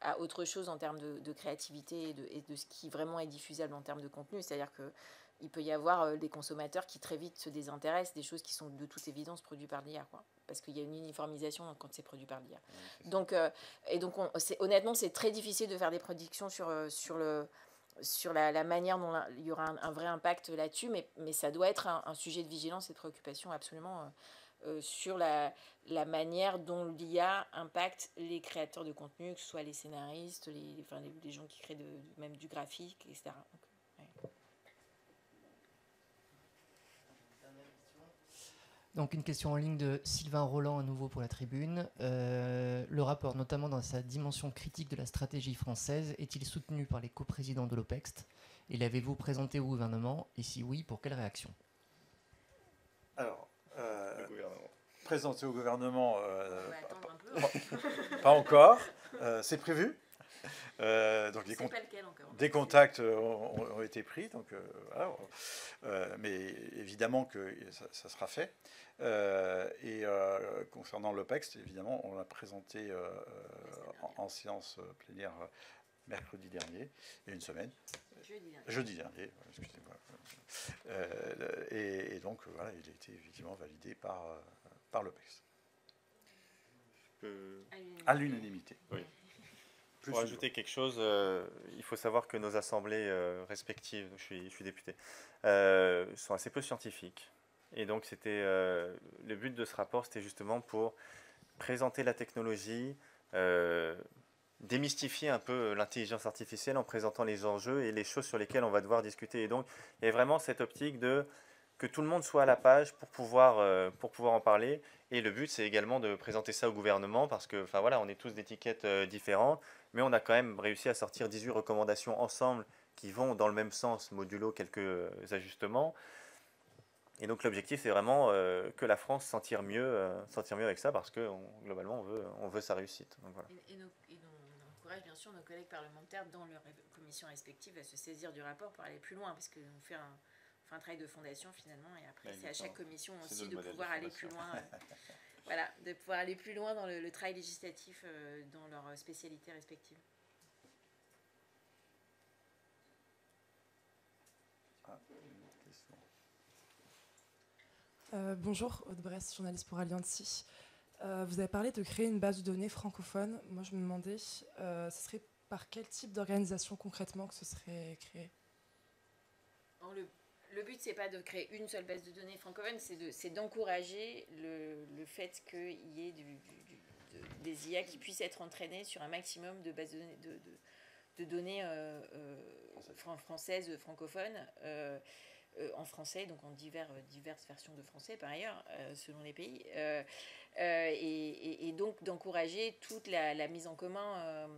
Speaker 2: à autre chose en termes de créativité et de ce qui vraiment est diffusable en termes de contenu. C'est-à-dire qu'il peut y avoir des consommateurs qui très vite se désintéressent des choses qui sont de toute évidence produites par l'IA, quoi. parce qu'il y a une uniformisation quand c'est produit par l'IA. Donc, honnêtement, c'est très difficile de faire des prédictions sur la manière dont il y aura un vrai impact là-dessus, mais ça doit être un sujet de vigilance et de préoccupation absolument sur la manière dont l'IA impacte les créateurs de contenu, que ce soit les scénaristes, les gens qui créent même du graphique, etc.
Speaker 6: Donc une question en ligne de Sylvain Roland, à nouveau pour la tribune. Le rapport, notamment dans sa dimension critique de la stratégie française, est-il soutenu par les coprésidents de l'OPEXT? Et l'avez-vous présenté au gouvernement? Et si oui, pour quelle réaction?
Speaker 1: Alors,
Speaker 3: Le gouvernement.
Speaker 1: présenté au gouvernement,
Speaker 2: On va attendre un peu.
Speaker 1: pas encore, c'est prévu. Donc
Speaker 2: C'est pas lequel encore.
Speaker 1: des contacts ont été pris, donc voilà. Mais évidemment que ça sera fait. Et concernant l'OPEX, évidemment, on l'a présenté en séance plénière mercredi dernier, il y a une semaine. Jeudi dernier, excusez-moi. Et donc, voilà, il a été effectivement validé par l'OPEX. À l'unanimité.
Speaker 3: Oui. Pour ajouter quelque chose, il faut savoir que nos assemblées respectives, je suis député, sont assez peu scientifiques. Et donc, le but de ce rapport, c'était justement pour présenter la technologie, démystifier un peu l'intelligence artificielle en présentant les enjeux et les choses sur lesquelles on va devoir discuter. Et donc, il y a vraiment cette optique que tout le monde soit à la page pour pouvoir en parler. Et le but, c'est également de présenter ça au gouvernement parce que, enfin voilà, on est tous d'étiquettes différentes, mais on a quand même réussi à sortir 18 recommandations ensemble qui vont dans le même sens, modulo quelques ajustements. Et donc l'objectif, c'est vraiment que la France s'en tire mieux avec ça parce que globalement, on veut sa réussite. Donc, voilà.
Speaker 2: Et on encourage bien sûr nos collègues parlementaires dans leurs commissions respectives à se saisir du rapport pour aller plus loin parce qu'on fait un travail de fondation finalement et après c'est à chaque commission aussi de pouvoir aller plus loin. Voilà, de pouvoir aller plus loin dans le travail législatif dans leurs spécialités respectives.
Speaker 9: Bonjour, Aude Brest, journaliste pour Alliancy. Vous avez parlé de créer une base de données francophone. Moi, je me demandais, ce serait par quel type d'organisation concrètement que ce serait créé?
Speaker 2: Le but, c'est pas de créer une seule base de données francophone, c'est d'encourager le fait qu'il y ait des IA qui puissent être entraînées sur un maximum de bases de données françaises, francophones, en français, donc en diverses versions de français par ailleurs, selon les pays, et donc d'encourager toute la mise en commun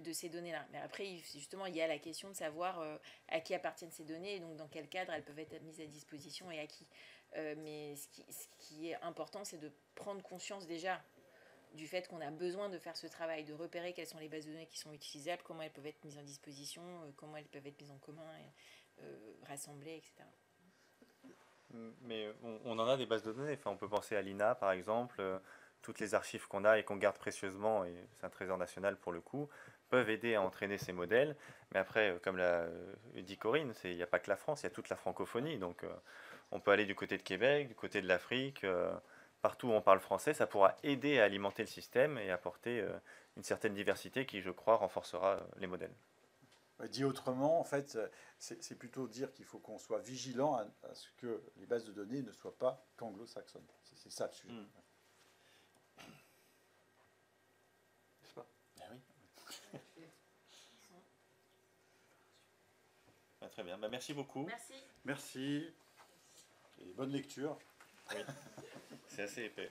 Speaker 2: de ces données-là. Mais après, justement, il y a la question de savoir à qui appartiennent ces données et donc dans quel cadre elles peuvent être mises à disposition et à qui. Mais ce qui est important, c'est de prendre conscience déjà du fait qu'on a besoin de faire ce travail, de repérer quelles sont les bases de données qui sont utilisables, comment elles peuvent être mises en disposition, comment elles peuvent être mises en commun, rassemblées, etc.
Speaker 3: Mais on en a des bases de données. Enfin, on peut penser à l'INA, par exemple. Toutes les archives qu'on a et qu'on garde précieusement, et c'est un trésor national pour le coup, peuvent aider à entraîner ces modèles. Mais après, comme l'a dit Corinne, il n'y a pas que la France, il y a toute la francophonie. Donc, on peut aller du côté de Québec, du côté de l'Afrique, partout où on parle français. Ça pourra aider à alimenter le système et apporter une certaine diversité qui, je crois, renforcera les modèles.
Speaker 1: Dit autrement, en fait, c'est plutôt dire qu'il faut qu'on soit vigilant à ce que les bases de données ne soient pas qu'anglo-saxonnes. C'est ça le sujet. N'est-ce pas?
Speaker 3: Ben oui. Très bien. Ben, merci beaucoup.
Speaker 1: Merci. Et bonne lecture.
Speaker 3: Oui. C'est assez épais.